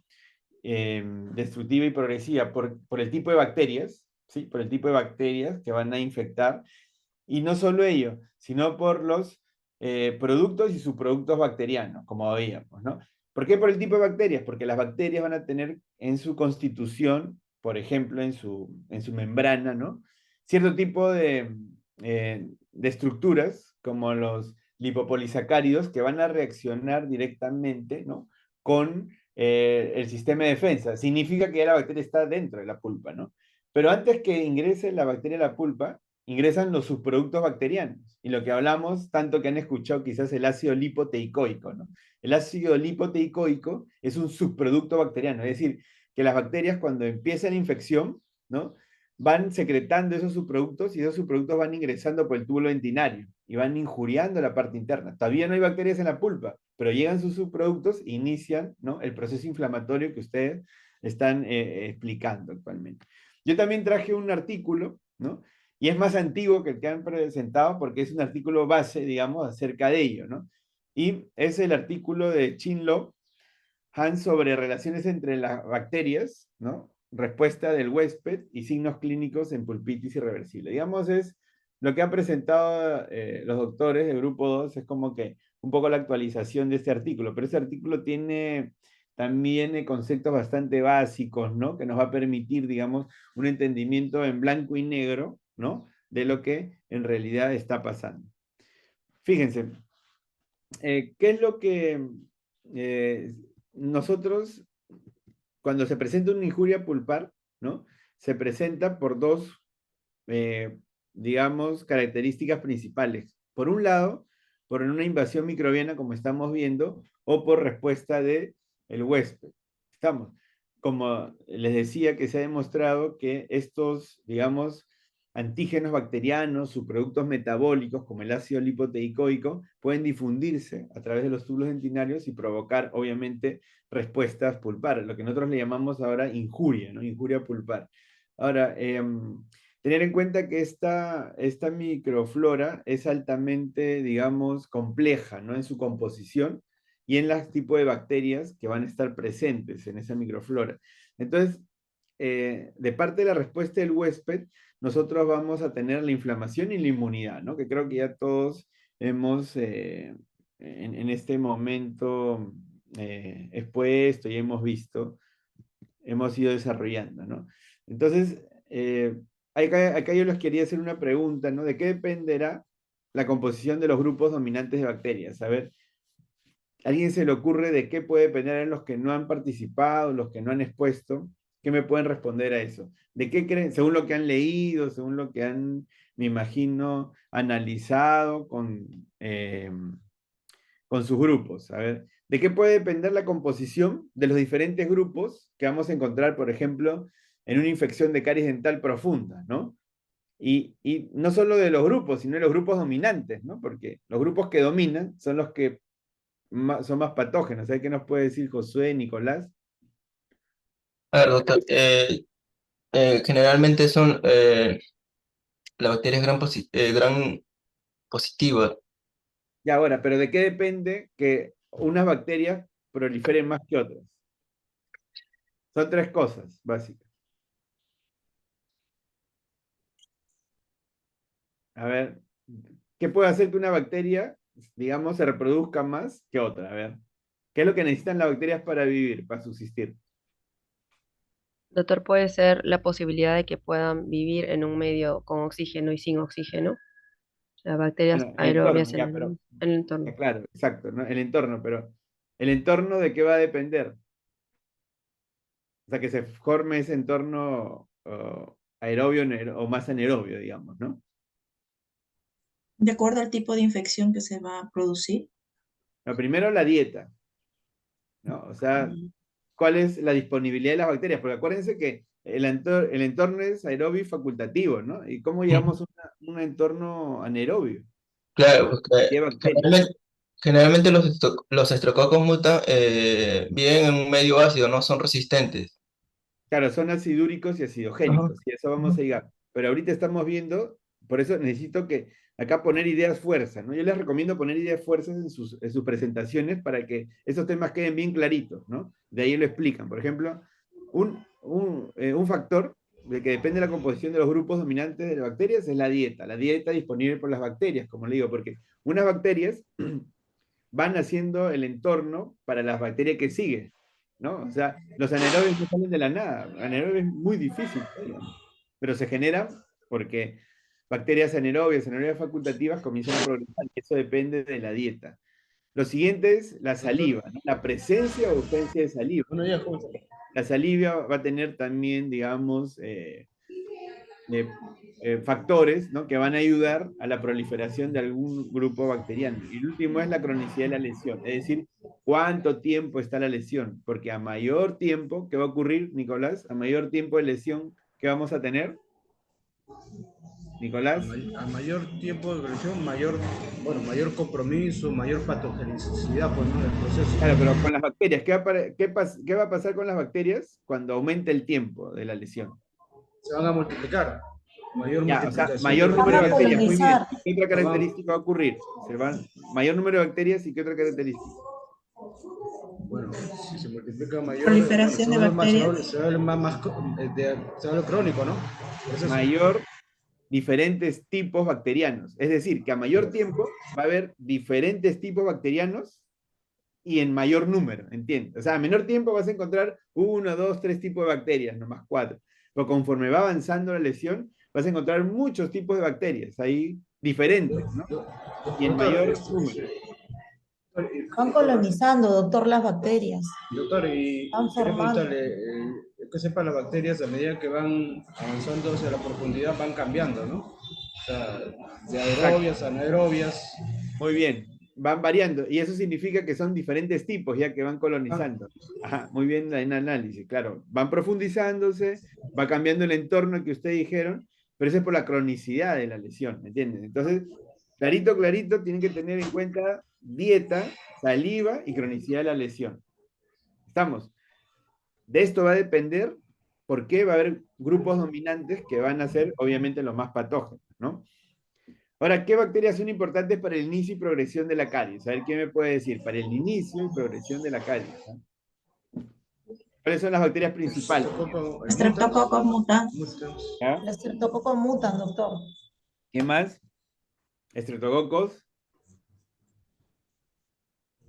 destructiva y progresiva por el tipo de bacterias, ¿sí? Por el tipo de bacterias que van a infectar. Y no solo ello, sino por los productos y subproductos bacterianos, como veíamos, ¿no? ¿Por qué por el tipo de bacterias? Porque las bacterias van a tener en su constitución, por ejemplo, en su membrana, ¿no? Cierto tipo de estructuras, como los lipopolisacáridos, que van a reaccionar directamente, ¿no? Con el sistema de defensa. Significa que ya la bacteria está dentro de la pulpa, ¿no? Pero antes que ingrese la bacteria a la pulpa, ingresan los subproductos bacterianos. Y lo que hablamos, tanto que han escuchado quizás el ácido lipoteicoico, ¿no? El ácido lipoteicoico es un subproducto bacteriano, es decir, que las bacterias cuando empiezan la infección, ¿no? Van secretando esos subproductos y esos subproductos van ingresando por el túbulo dentinario y van injuriando la parte interna. Todavía no hay bacterias en la pulpa, pero llegan sus subproductos e inician, ¿no? El proceso inflamatorio que ustedes están explicando actualmente. Yo también traje un artículo, ¿no? Y es más antiguo que el que han presentado porque es un artículo base, digamos, acerca de ello, ¿no? Y es el artículo de Chin-Lo Han sobre relaciones entre las bacterias, ¿no? Respuesta del huésped y signos clínicos en pulpitis irreversible. Digamos, es lo que han presentado los doctores del grupo 2, es como que un poco la actualización de este artículo, pero ese artículo tiene también conceptos bastante básicos, ¿no? Que nos va a permitir, digamos, un entendimiento en blanco y negro, ¿no? De lo que en realidad está pasando. Fíjense, ¿qué es lo que nosotros, cuando se presenta una injuria pulpar, ¿no? Se presenta por dos, digamos, características principales. Por un lado, por una invasión microbiana, como estamos viendo, o por respuesta del huésped. Estamos. Como les decía, que se ha demostrado que estos, digamos, antígenos bacterianos, subproductos metabólicos, como el ácido lipoteicoico, pueden difundirse a través de los túbulos dentinarios y provocar, obviamente, respuestas pulpares, lo que nosotros le llamamos ahora injuria, ¿no? Injuria pulpar. Ahora, tener en cuenta que esta microflora es altamente, digamos, compleja, ¿no? En su composición y en los tipos de bacterias que van a estar presentes en esa microflora. Entonces, de parte de la respuesta del huésped, nosotros vamos a tener la inflamación y la inmunidad, ¿no? Que creo que ya todos hemos, en este momento, expuesto y hemos visto, hemos ido desarrollando, ¿no? Entonces, acá yo les quería hacer una pregunta, ¿no? ¿De qué dependerá la composición de los grupos dominantes de bacterias? A ver, ¿a alguien se le ocurre de qué puede depender en los que no han participado, los que no han expuesto? ¿Qué me pueden responder a eso? ¿De qué creen, según lo que han leído, según lo que han, me imagino, analizado con sus grupos? A ver, ¿de qué puede depender la composición de los diferentes grupos que vamos a encontrar, por ejemplo, en una infección de caries dental profunda, ¿no? Y no solo de los grupos, sino de los grupos dominantes, ¿no? Porque los grupos que dominan son los que son más patógenos. ¿Sabes qué nos puede decir Josué, Nicolás? A ver, doctor, generalmente son las bacterias gram positivas. Y ahora, pero ¿de qué depende que unas bacterias proliferen más que otras? Son tres cosas básicas. A ver, ¿qué puede hacer que una bacteria, digamos, se reproduzca más que otra? A ver, ¿qué es lo que necesitan las bacterias para vivir, para subsistir? Doctor, puede ser la posibilidad de que puedan vivir en un medio con oxígeno y sin oxígeno, las bacterias Bueno, el entorno, aerobias ya, pero, en el entorno. claro, exacto, ¿no? El entorno, pero ¿el entorno de qué va a depender? sea, que se forme ese entorno aerobio o más anaerobio, digamos, ¿no? De acuerdo al tipo de infección que se va a producir. Lo primero, la dieta, ¿no? O sea, ¿cuál es la disponibilidad de las bacterias? Porque acuérdense que el entorno es aerobio y facultativo, ¿no? ¿Y cómo llegamos a un entorno anaerobio? Claro, ¿No? porque ¿Qué bacterias? generalmente los estreptococos muta viven en un medio ácido, no son resistentes. Claro, son acidúricos y Ajá. acidogénicos, y eso vamos a llegar. Pero ahorita estamos viendo, por eso necesito que acá poner ideas fuerzas, ¿no? Yo les recomiendo poner ideas fuerzas en sus presentaciones para que esos temas queden bien claritos, ¿no? De ahí lo explican. Por ejemplo, un factor de que depende de la composición de los grupos dominantes de las bacterias es la dieta disponible por las bacterias, como le digo, porque unas bacterias van haciendo el entorno para las bacterias que siguen, ¿no? O sea, los anaerobios no salen de la nada, anaerobios es muy difícil, pero se generan porque bacterias anaerobias facultativas comienzan a progresar, y eso depende de la dieta. Lo siguiente es la saliva, ¿no? La presencia o ausencia de saliva. La saliva va a tener también, digamos, factores, ¿no? Que van a ayudar a la proliferación de algún grupo bacteriano. Y el último es la cronicidad de la lesión, es decir, cuánto tiempo está la lesión, porque a mayor tiempo, ¿qué va a ocurrir, Nicolás? A mayor tiempo de lesión, ¿qué vamos a tener? Nicolás. A mayor tiempo de evolución, mayor compromiso, mayor patogenicidad, pues, ¿no? Del proceso. Claro, pero con las bacterias, ¿qué va a pasar con las bacterias cuando aumente el tiempo de la lesión? Se van a multiplicar. Mayor Ya, o sea, multiplicación. mayor número de bacterias. Muy bien. polinizar. ¿Qué otra característica va a ocurrir? Mayor número de bacterias y qué otra característica. Bueno, si se multiplica mayor... Proliferación de Se bacterias. va a lo crónico, ¿no? Mayor diferentes tipos bacterianos. Es decir, que a mayor tiempo va a haber diferentes tipos bacterianos y en mayor número, ¿entiendes? O sea, a menor tiempo vas a encontrar 1, 2, 3 tipos de bacterias, no más 4. Pero conforme va avanzando la lesión, vas a encontrar muchos tipos de bacterias ahí diferentes, ¿no? Y en mayor número. Van colonizando, doctor, las bacterias. Doctor, y Van quería formando. preguntarle, que sepa, las bacterias a medida que van avanzando hacia la profundidad van cambiando, ¿no? O sea, de aerobias a anaerobias. Muy bien, van variando, y eso significa que son diferentes tipos, ya que van colonizando. Ajá, muy bien en análisis, claro. Van profundizándose, va cambiando el entorno que ustedes dijeron, pero eso es por la cronicidad de la lesión, ¿me entienden? Entonces, clarito, clarito, tienen que tener en cuenta dieta, saliva y cronicidad de la lesión. ¿Estamos? De esto va a depender por qué va a haber grupos dominantes que van a ser, obviamente, los más patógenos, ¿no? Ahora, ¿qué bacterias son importantes para el inicio y progresión de la caries? A ver, ¿qué me puede decir? Para el inicio y progresión de la caries, ¿no? ¿Cuáles son las bacterias principales? Streptococcus mutans. ¿Ya? Los estreptococos mutan, doctor. ¿Qué más? Estreptococos.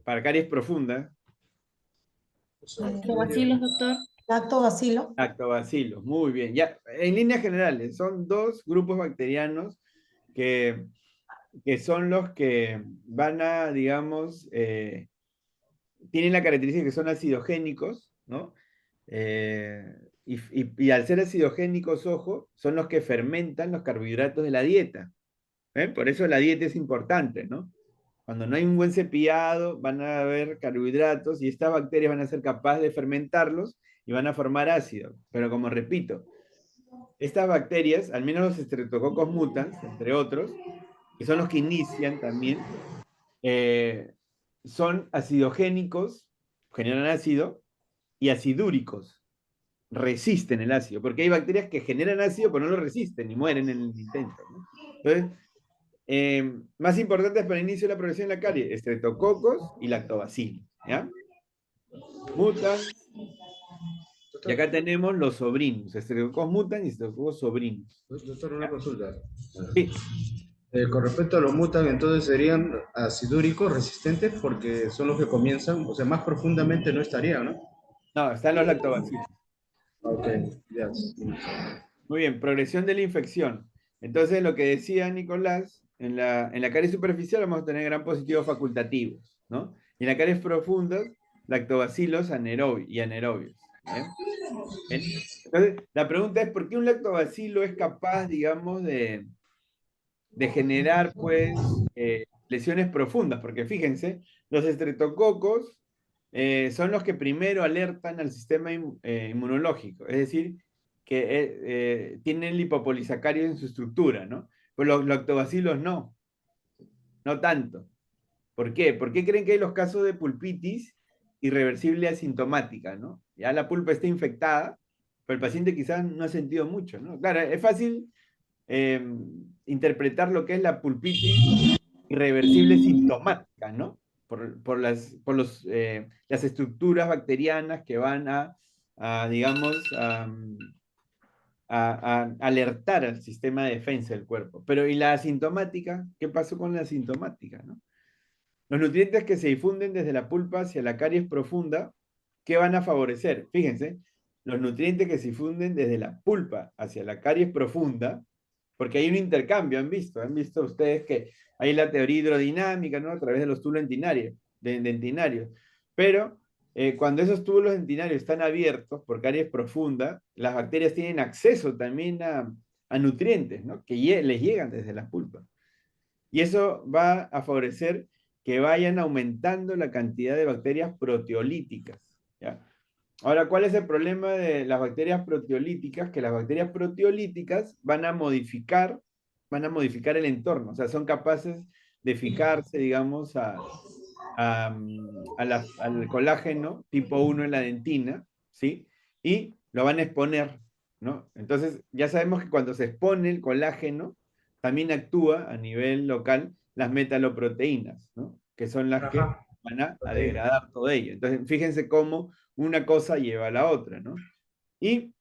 Para caries profunda. Lactobacilos, doctor. Lactobacilo. Lactobacilos, muy bien. Ya, en líneas generales, son dos grupos bacterianos que son los que van a, digamos, tienen la característica que son acidogénicos, ¿no? Y al ser acidogénicos, ojo, son los que fermentan los carbohidratos de la dieta. Por eso la dieta es importante, ¿no? Cuando no hay un buen cepillado, van a haber carbohidratos y estas bacterias van a ser capaces de fermentarlos y van a formar ácido. Pero como repito, estas bacterias, al menos los Streptococcus mutans, entre otros, que son los que inician también, son acidogénicos, generan ácido, y acidúricos, resisten el ácido, porque hay bacterias que generan ácido pero no lo resisten y mueren en el intento, ¿no? Entonces, más importantes para el inicio de la progresión de la caries, estreptococos y lactobacilos, ¿ya? Mutans. Y acá tenemos los sobrinos, estreptococos mutans y estreptococos sobrinos. Doctor, una consulta. Sí. Con respecto a los mutan, entonces serían acidúricos, resistentes, porque son los que comienzan, o sea, más profundamente no estarían, ¿no? No, están los lactobacilos. Ok, ya. Muy bien, progresión de la infección. Entonces, lo que decía Nicolás, en la caries superficial vamos a tener gran positivos facultativos, ¿no? Y en la caries profundas, lactobacilos y anaerobios. ¿Bien? ¿Ven? Entonces, la pregunta es, ¿por qué un lactobacilo es capaz, digamos, de generar, pues, lesiones profundas? Porque fíjense, los estreptococos son los que primero alertan al sistema inmunológico, es decir, que tienen lipopolisacáridos en su estructura, ¿no? Pues los lactobacilos no tanto. ¿Por qué? ¿Por qué creen que hay los casos de pulpitis irreversible asintomática, ¿no? Ya la pulpa está infectada, pero el paciente quizás no ha sentido mucho, ¿no? Claro, es fácil interpretar lo que es la pulpitis irreversible sintomática, ¿no? Por las estructuras bacterianas que van digamos, a alertar al sistema de defensa del cuerpo. Pero ¿y la asintomática? ¿Qué pasó con la asintomática, no? Los nutrientes que se difunden desde la pulpa hacia la caries profunda, ¿qué van a favorecer? Fíjense, los nutrientes que se difunden desde la pulpa hacia la caries profunda, porque hay un intercambio, han visto ustedes que hay la teoría hidrodinámica, ¿no? A través de los túbulos dentinarios. Pero cuando esos túbulos dentinarios están abiertos por caries profunda, las bacterias tienen acceso también a nutrientes, ¿no? Que les llegan desde las pulpas. Y eso va a favorecer que vayan aumentando la cantidad de bacterias proteolíticas, ¿ya? Ahora, ¿cuál es el problema de las bacterias proteolíticas? Que las bacterias proteolíticas van a modificar el entorno, o sea, son capaces de fijarse, digamos, al colágeno tipo 1 en la dentina, ¿sí? Y lo van a exponer, ¿no? Entonces, ya sabemos que cuando se expone el colágeno, también actúa a nivel local las metaloproteínas, ¿no? Que son las que van a degradar todo ello. Entonces, fíjense cómo una cosa lleva a la otra, ¿no? Y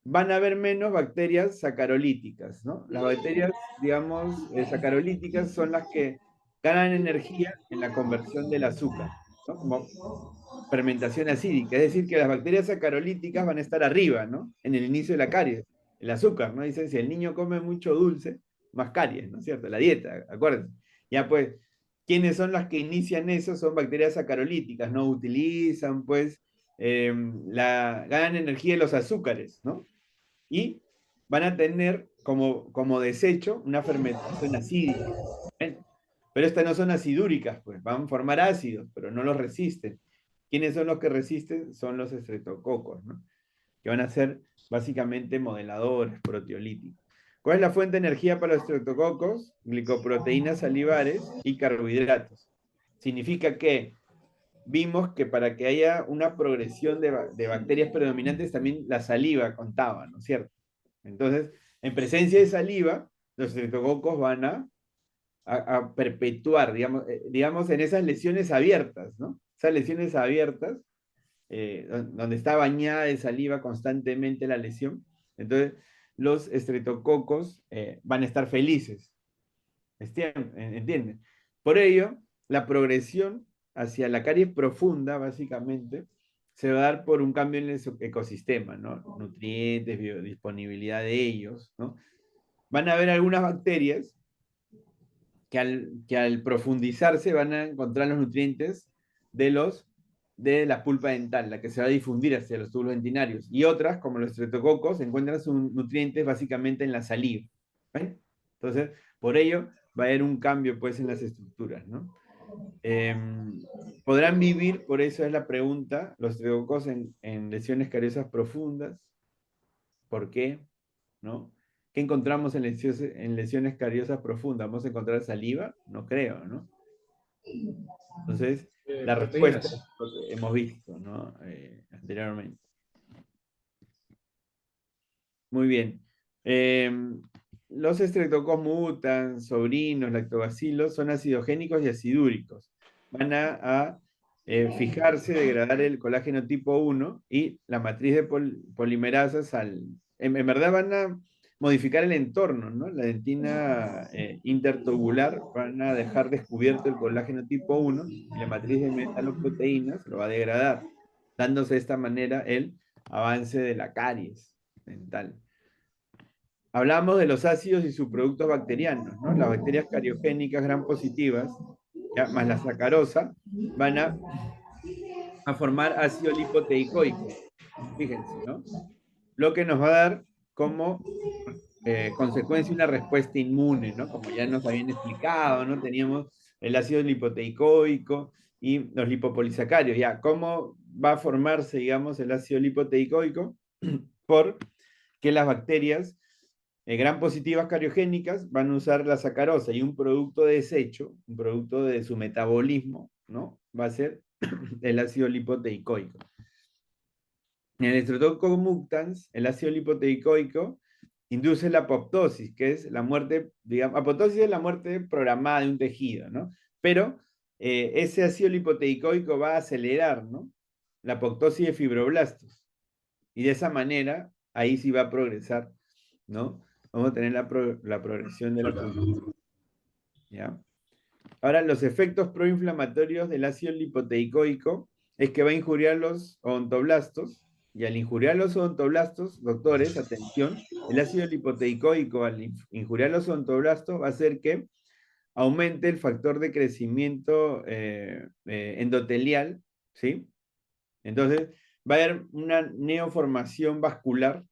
van a haber menos bacterias sacarolíticas, ¿no? Las bacterias, digamos, sacarolíticas son las que ganan energía en la conversión del azúcar, ¿no? Como fermentación acídica, es decir, que las bacterias sacarolíticas van a estar arriba, ¿no? En el inicio de la caries, el azúcar, ¿no? Dicen, si el niño come mucho dulce, más caries, ¿no es cierto? La dieta, acuérdense. Ya pues, ¿quiénes son las que inician eso? Son bacterias sacarolíticas, ¿no? Utilizan, pues, ganan energía de los azúcares, ¿no? Y van a tener como desecho una fermentación acídica. ¿Ven? Pero estas no son acidúricas, pues, van a formar ácidos, pero no los resisten. ¿Quiénes son los que resisten? Son los estreptococos, ¿no? Que van a ser básicamente modeladores proteolíticos. ¿Cuál es la fuente de energía para los estreptococos? Glicoproteínas salivares y carbohidratos. Significa que vimos que para que haya una progresión de bacterias predominantes, también la saliva contaba, ¿no es cierto? Entonces, en presencia de saliva, los estreptococos van a perpetuar, digamos, en esas lesiones abiertas, ¿no? Esas lesiones abiertas, donde está bañada de saliva constantemente la lesión. Entonces, los estreptococos van a estar felices. ¿Entienden? Por ello, la progresión hacia la caries profunda, básicamente, se va a dar por un cambio en el ecosistema, ¿no? Nutrientes, biodisponibilidad de ellos, ¿no? Van a haber algunas bacterias que al profundizarse van a encontrar los nutrientes de la pulpa dental, la que se va a difundir hacia los túbulos dentinarios. Y otras, como los estreptococos, encuentran sus nutrientes básicamente en la saliva. ¿Ven? Entonces, por ello, va a haber un cambio, pues, en las estructuras, ¿no? ¿Podrán vivir, por eso es la pregunta, los estreptococos en lesiones cariosas profundas? ¿Por qué? ¿No? ¿Qué encontramos en lesiones cariosas profundas? ¿Vamos a encontrar saliva? No creo, ¿no? Entonces, la respuesta es lo que hemos visto, ¿no? Anteriormente. Muy bien. Los estreptococos mutans, sobrinos, lactobacilos, son acidogénicos y acidúricos. Van a fijarse, degradar el colágeno tipo 1 y la matriz de polimerasas en verdad van a modificar el entorno, ¿no? La dentina intertubular van a dejar descubierto el colágeno tipo 1 y la matriz de metaloproteínas lo va a degradar, dándose de esta manera el avance de la caries dental. Hablamos de los ácidos y subproductos bacterianos, ¿no? Las bacterias cariogénicas gram positivas, ¿ya? Más la sacarosa, van a formar ácido lipoteicoico. Fíjense, ¿no? Lo que nos va a dar como consecuencia una respuesta inmune, ¿no? Como ya nos habían explicado, ¿no? Teníamos el ácido lipoteicoico y los lipopolisacarios. Ya, ¿cómo va a formarse, digamos, el ácido lipoteicoico? Porque las bacterias gram positivas cariogénicas van a usar la sacarosa y un producto de desecho, un producto de su metabolismo, ¿no? Va a ser el ácido lipoteicoico. En el Streptococcus mutans, el ácido lipoteicoico induce la apoptosis, que es la muerte, digamos, apoptosis es la muerte programada de un tejido, ¿no? Pero ese ácido lipoteicoico va a acelerar, ¿no? La apoptosis de fibroblastos. Y de esa manera, ahí sí va a progresar, ¿no? Vamos a tener la progresión de la pulpa. ¿Ya? Ahora, los efectos proinflamatorios del ácido lipoteicoico es que va a injuriar los odontoblastos, y al injuriar los odontoblastos, doctores, atención, el ácido lipoteicoico al injuriar los odontoblastos va a hacer que aumente el factor de crecimiento endotelial, ¿sí? Entonces, va a haber una neoformación vascular,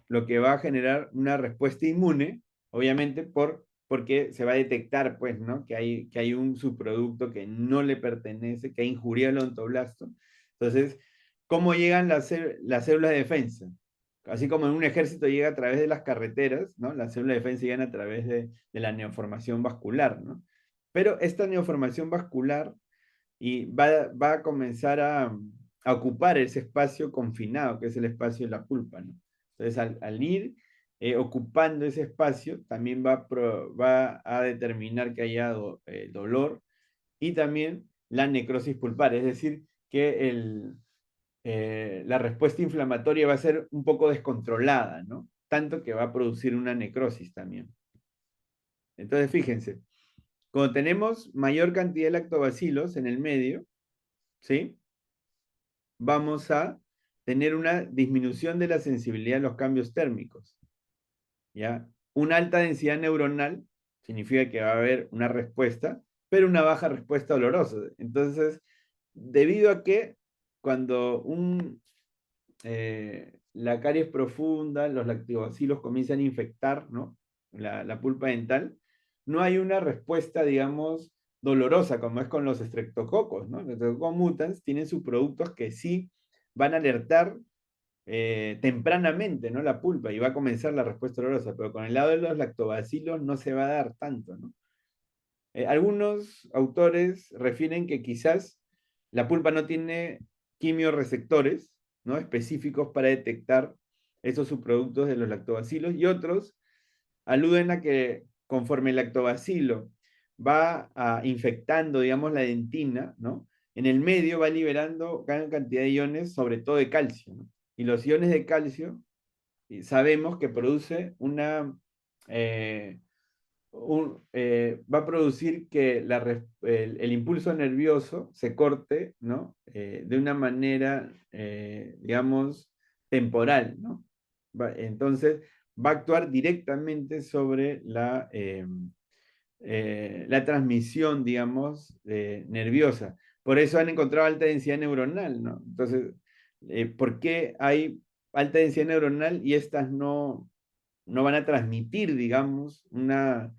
lo que va a generar una respuesta inmune, obviamente porque se va a detectar, pues, ¿no? Que hay un subproducto que no le pertenece, que ha injuriado el odontoblasto. Entonces, ¿cómo llegan las células de defensa? Así como en un ejército llega a través de las carreteras, ¿no? Las células de defensa llegan a través de la neoformación vascular, ¿no? Pero esta neoformación vascular va a comenzar a ocupar ese espacio confinado, que es el espacio de la pulpa, ¿no? Entonces, al ir ocupando ese espacio, también va a determinar que haya dolor y también la necrosis pulpar, es decir, que la respuesta inflamatoria va a ser un poco descontrolada, ¿no? Tanto que va a producir una necrosis también. Entonces, fíjense, cuando tenemos mayor cantidad de lactobacilos en el medio, ¿sí? Vamos a tener una disminución de la sensibilidad a los cambios térmicos, ¿ya? Una alta densidad neuronal significa que va a haber una respuesta, pero una baja respuesta dolorosa. Entonces, debido a que cuando la caries profunda, los lactobacilos comienzan a infectar, ¿no? la pulpa dental, no hay una respuesta, digamos, dolorosa, como es con los estreptococos, ¿no? Los estreptococos mutans tienen sus productos que sí van a alertar tempranamente, ¿no? La pulpa, y va a comenzar la respuesta dolorosa, pero con el lado de los lactobacilos no se va a dar tanto, ¿no? Algunos autores refieren que quizás la pulpa no tiene quimioreceptores, ¿no? Específicos para detectar esos subproductos de los lactobacilos, y otros aluden a que conforme el lactobacilo va infectando, digamos, la dentina, ¿no? En el medio va liberando gran cantidad de iones, sobre todo de calcio, ¿no? Y los iones de calcio sabemos que produce va a producir que el impulso nervioso se corte, ¿no? De una manera, digamos, temporal, ¿no? Entonces, va a actuar directamente sobre la transmisión, digamos, nerviosa. Por eso han encontrado alta densidad neuronal, ¿no? Entonces, ¿por qué hay alta densidad neuronal y estas no van a transmitir, digamos, una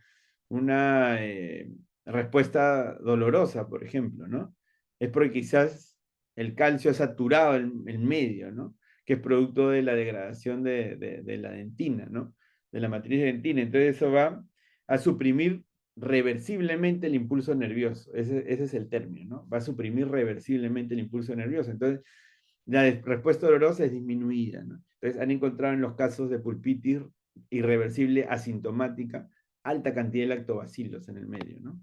respuesta dolorosa, por ejemplo, ¿no? Es porque quizás el calcio ha saturado el medio, ¿no? Que es producto de la degradación de la dentina, ¿no? De la matriz dentina. Entonces eso va a suprimir reversiblemente el impulso nervioso. Ese es el término, ¿no? Va a suprimir reversiblemente el impulso nervioso. Entonces, la respuesta dolorosa es disminuida, ¿no? Entonces, han encontrado en los casos de pulpitis irreversible asintomática alta cantidad de lactobacilos en el medio, ¿no?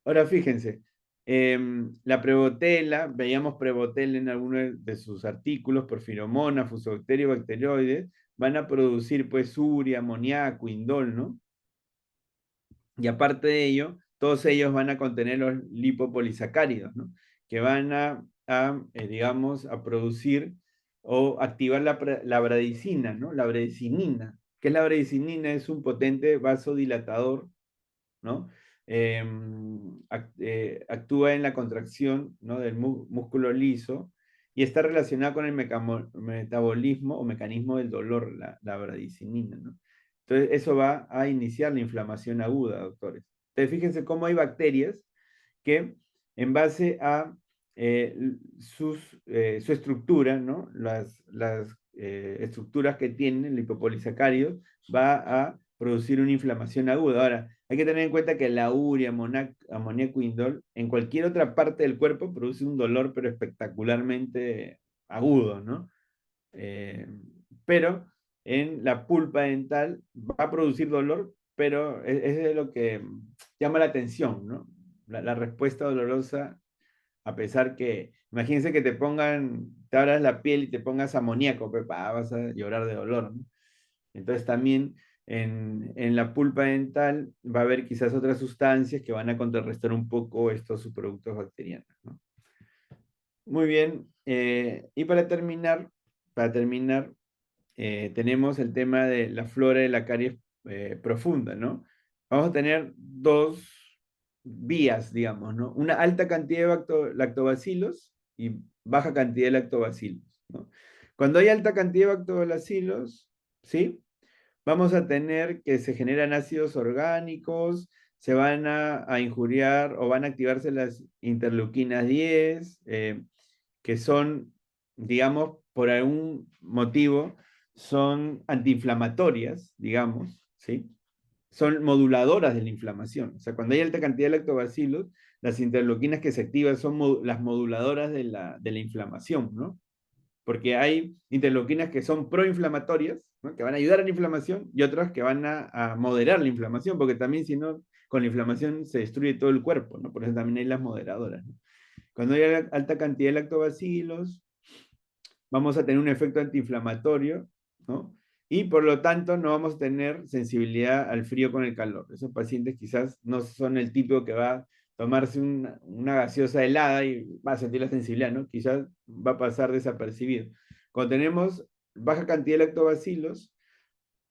Ahora, fíjense, la Prevotella, veíamos Prevotella en algunos de sus artículos, porfiromonas, fusobacterio, bacteroides, van a producir pues urea, amoníaco, indol, ¿no? Y aparte de ello, todos ellos van a contener los lipopolisacáridos, ¿no? Que van digamos, a producir o activar la bradicina, ¿no? La bradicinina. ¿Qué es la bradicinina? Es un potente vasodilatador, ¿no? Actúa en la contracción, ¿no? del músculo liso y está relacionada con el metabolismo o mecanismo del dolor, la bradicinina, ¿no? Entonces, eso va a iniciar la inflamación aguda, doctores. Entonces, fíjense cómo hay bacterias que, en base a su estructura, ¿no? Las estructuras que tienen, lipopolisacáridos, va a producir una inflamación aguda. Ahora, hay que tener en cuenta que la urea, amoníaco, indol, en cualquier otra parte del cuerpo produce un dolor, pero espectacularmente agudo, ¿no? Pero en la pulpa dental va a producir dolor, pero es lo que llama la atención, ¿no? La respuesta dolorosa, a pesar que, imagínense que te abras la piel y te pongas amoníaco, pues, vas a llorar de dolor, ¿no? Entonces también en la pulpa dental va a haber quizás otras sustancias que van a contrarrestar un poco estos subproductos bacterianos, ¿no? Muy bien, y para terminar, tenemos el tema de la flora de la caries profunda, ¿no? Vamos a tener dos vías, digamos, ¿no? Una alta cantidad de lactobacilos y baja cantidad de lactobacilos, ¿no? Cuando hay alta cantidad de lactobacilos, ¿sí? Vamos a tener que se generan ácidos orgánicos, se van a injuriar o van a activarse las interleuquinas 10, que son, digamos, por algún motivo, son antiinflamatorias, digamos, ¿sí? Son moduladoras de la inflamación. O sea, cuando hay alta cantidad de lactobacilos, las interleuquinas que se activan son las moduladoras de la inflamación, ¿no? Porque hay interleuquinas que son proinflamatorias, ¿no? Que van a ayudar a la inflamación, y otras que van a moderar la inflamación, porque también si no, con la inflamación se destruye todo el cuerpo, ¿no? Por eso también hay las moderadoras, ¿no? Cuando hay alta cantidad de lactobacilos, vamos a tener un efecto antiinflamatorio, ¿no? Y por lo tanto no vamos a tener sensibilidad al frío con el calor. Esos pacientes quizás no son el tipo que va a tomarse una gaseosa helada y va a sentir la sensibilidad, ¿no? Quizás va a pasar desapercibido. Cuando tenemos baja cantidad de lactobacilos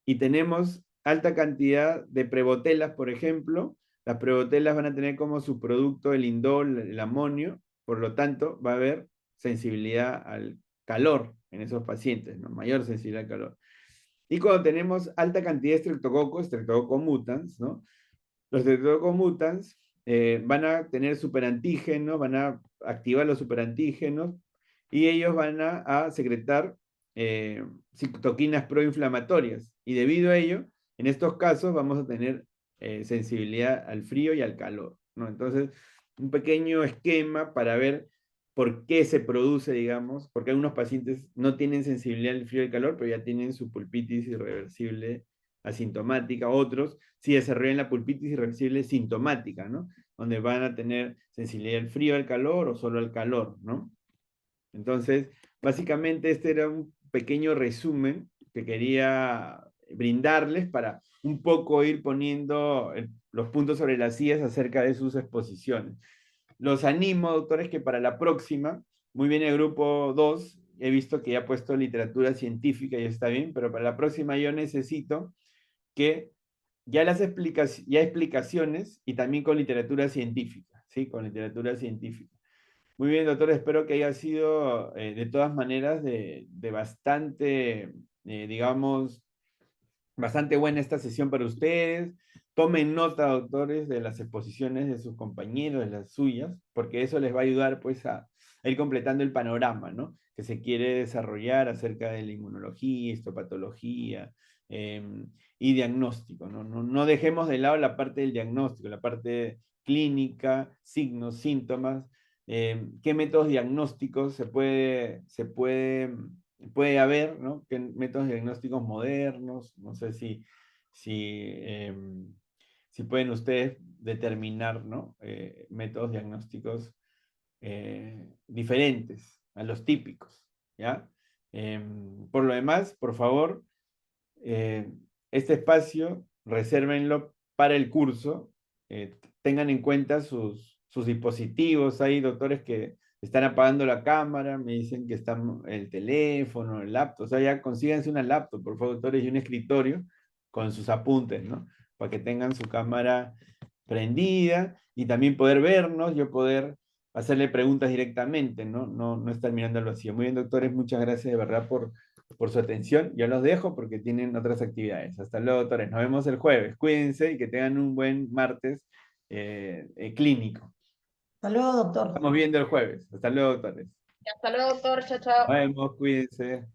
y tenemos alta cantidad de prebotelas, por ejemplo, las prebotelas van a tener como subproducto el indol, el amonio, por lo tanto va a haber sensibilidad al calor en esos pacientes, ¿no? Mayor sensibilidad al calor. Y cuando tenemos alta cantidad de Streptococcus mutans, ¿no? Los Streptococcus mutans van a tener superantígenos, van a activar los superantígenos y ellos van a secretar citoquinas proinflamatorias. Y debido a ello, en estos casos vamos a tener sensibilidad al frío y al calor, ¿no? Entonces, un pequeño esquema para ver por qué se produce, digamos, porque algunos pacientes no tienen sensibilidad al frío y al calor, pero ya tienen su pulpitis irreversible asintomática, otros sí desarrollan la pulpitis irreversible sintomática, ¿no? Donde van a tener sensibilidad al frío, al calor o solo al calor, ¿no? Entonces, básicamente este era un pequeño resumen que quería brindarles para un poco ir poniendo los puntos sobre las sillas acerca de sus exposiciones. Los animo, doctores, que para la próxima, muy bien el grupo 2, he visto que ya ha puesto literatura científica y está bien, pero para la próxima yo necesito que ya explicaciones y también con literatura científica, ¿sí? Con literatura científica. Muy bien, doctor, espero que haya sido de todas maneras de bastante, digamos, bastante buena esta sesión para ustedes. Tomen nota, doctores, de las exposiciones de sus compañeros, de las suyas, porque eso les va a ayudar pues a ir completando el panorama, ¿no? Que se quiere desarrollar acerca de la inmunología, histopatología y diagnóstico, ¿no? No dejemos de lado la parte del diagnóstico, la parte clínica, signos, síntomas, qué métodos diagnósticos puede haber, ¿no? ¿Qué métodos diagnósticos modernos? No sé si pueden ustedes determinar, ¿no? Métodos diagnósticos diferentes a los típicos, ¿ya? Por lo demás, por favor, este espacio, resérvenlo para el curso, tengan en cuenta sus dispositivos. Hay doctores que están apagando la cámara, me dicen que están el teléfono, el laptop, o sea, ya consíganse una laptop, por favor, doctores, y un escritorio con sus apuntes, ¿no? Para que tengan su cámara prendida y también poder vernos, yo poder hacerle preguntas directamente, ¿no? No estar mirando al vacío. Muy bien, doctores, muchas gracias de verdad por su atención. Yo los dejo porque tienen otras actividades. Hasta luego, doctores. Nos vemos el jueves. Cuídense y que tengan un buen martes clínico. Hasta luego, doctor. Estamos viendo el jueves. Hasta luego, doctores. Hasta luego, doctor. Chao, chao. Nos vemos, cuídense.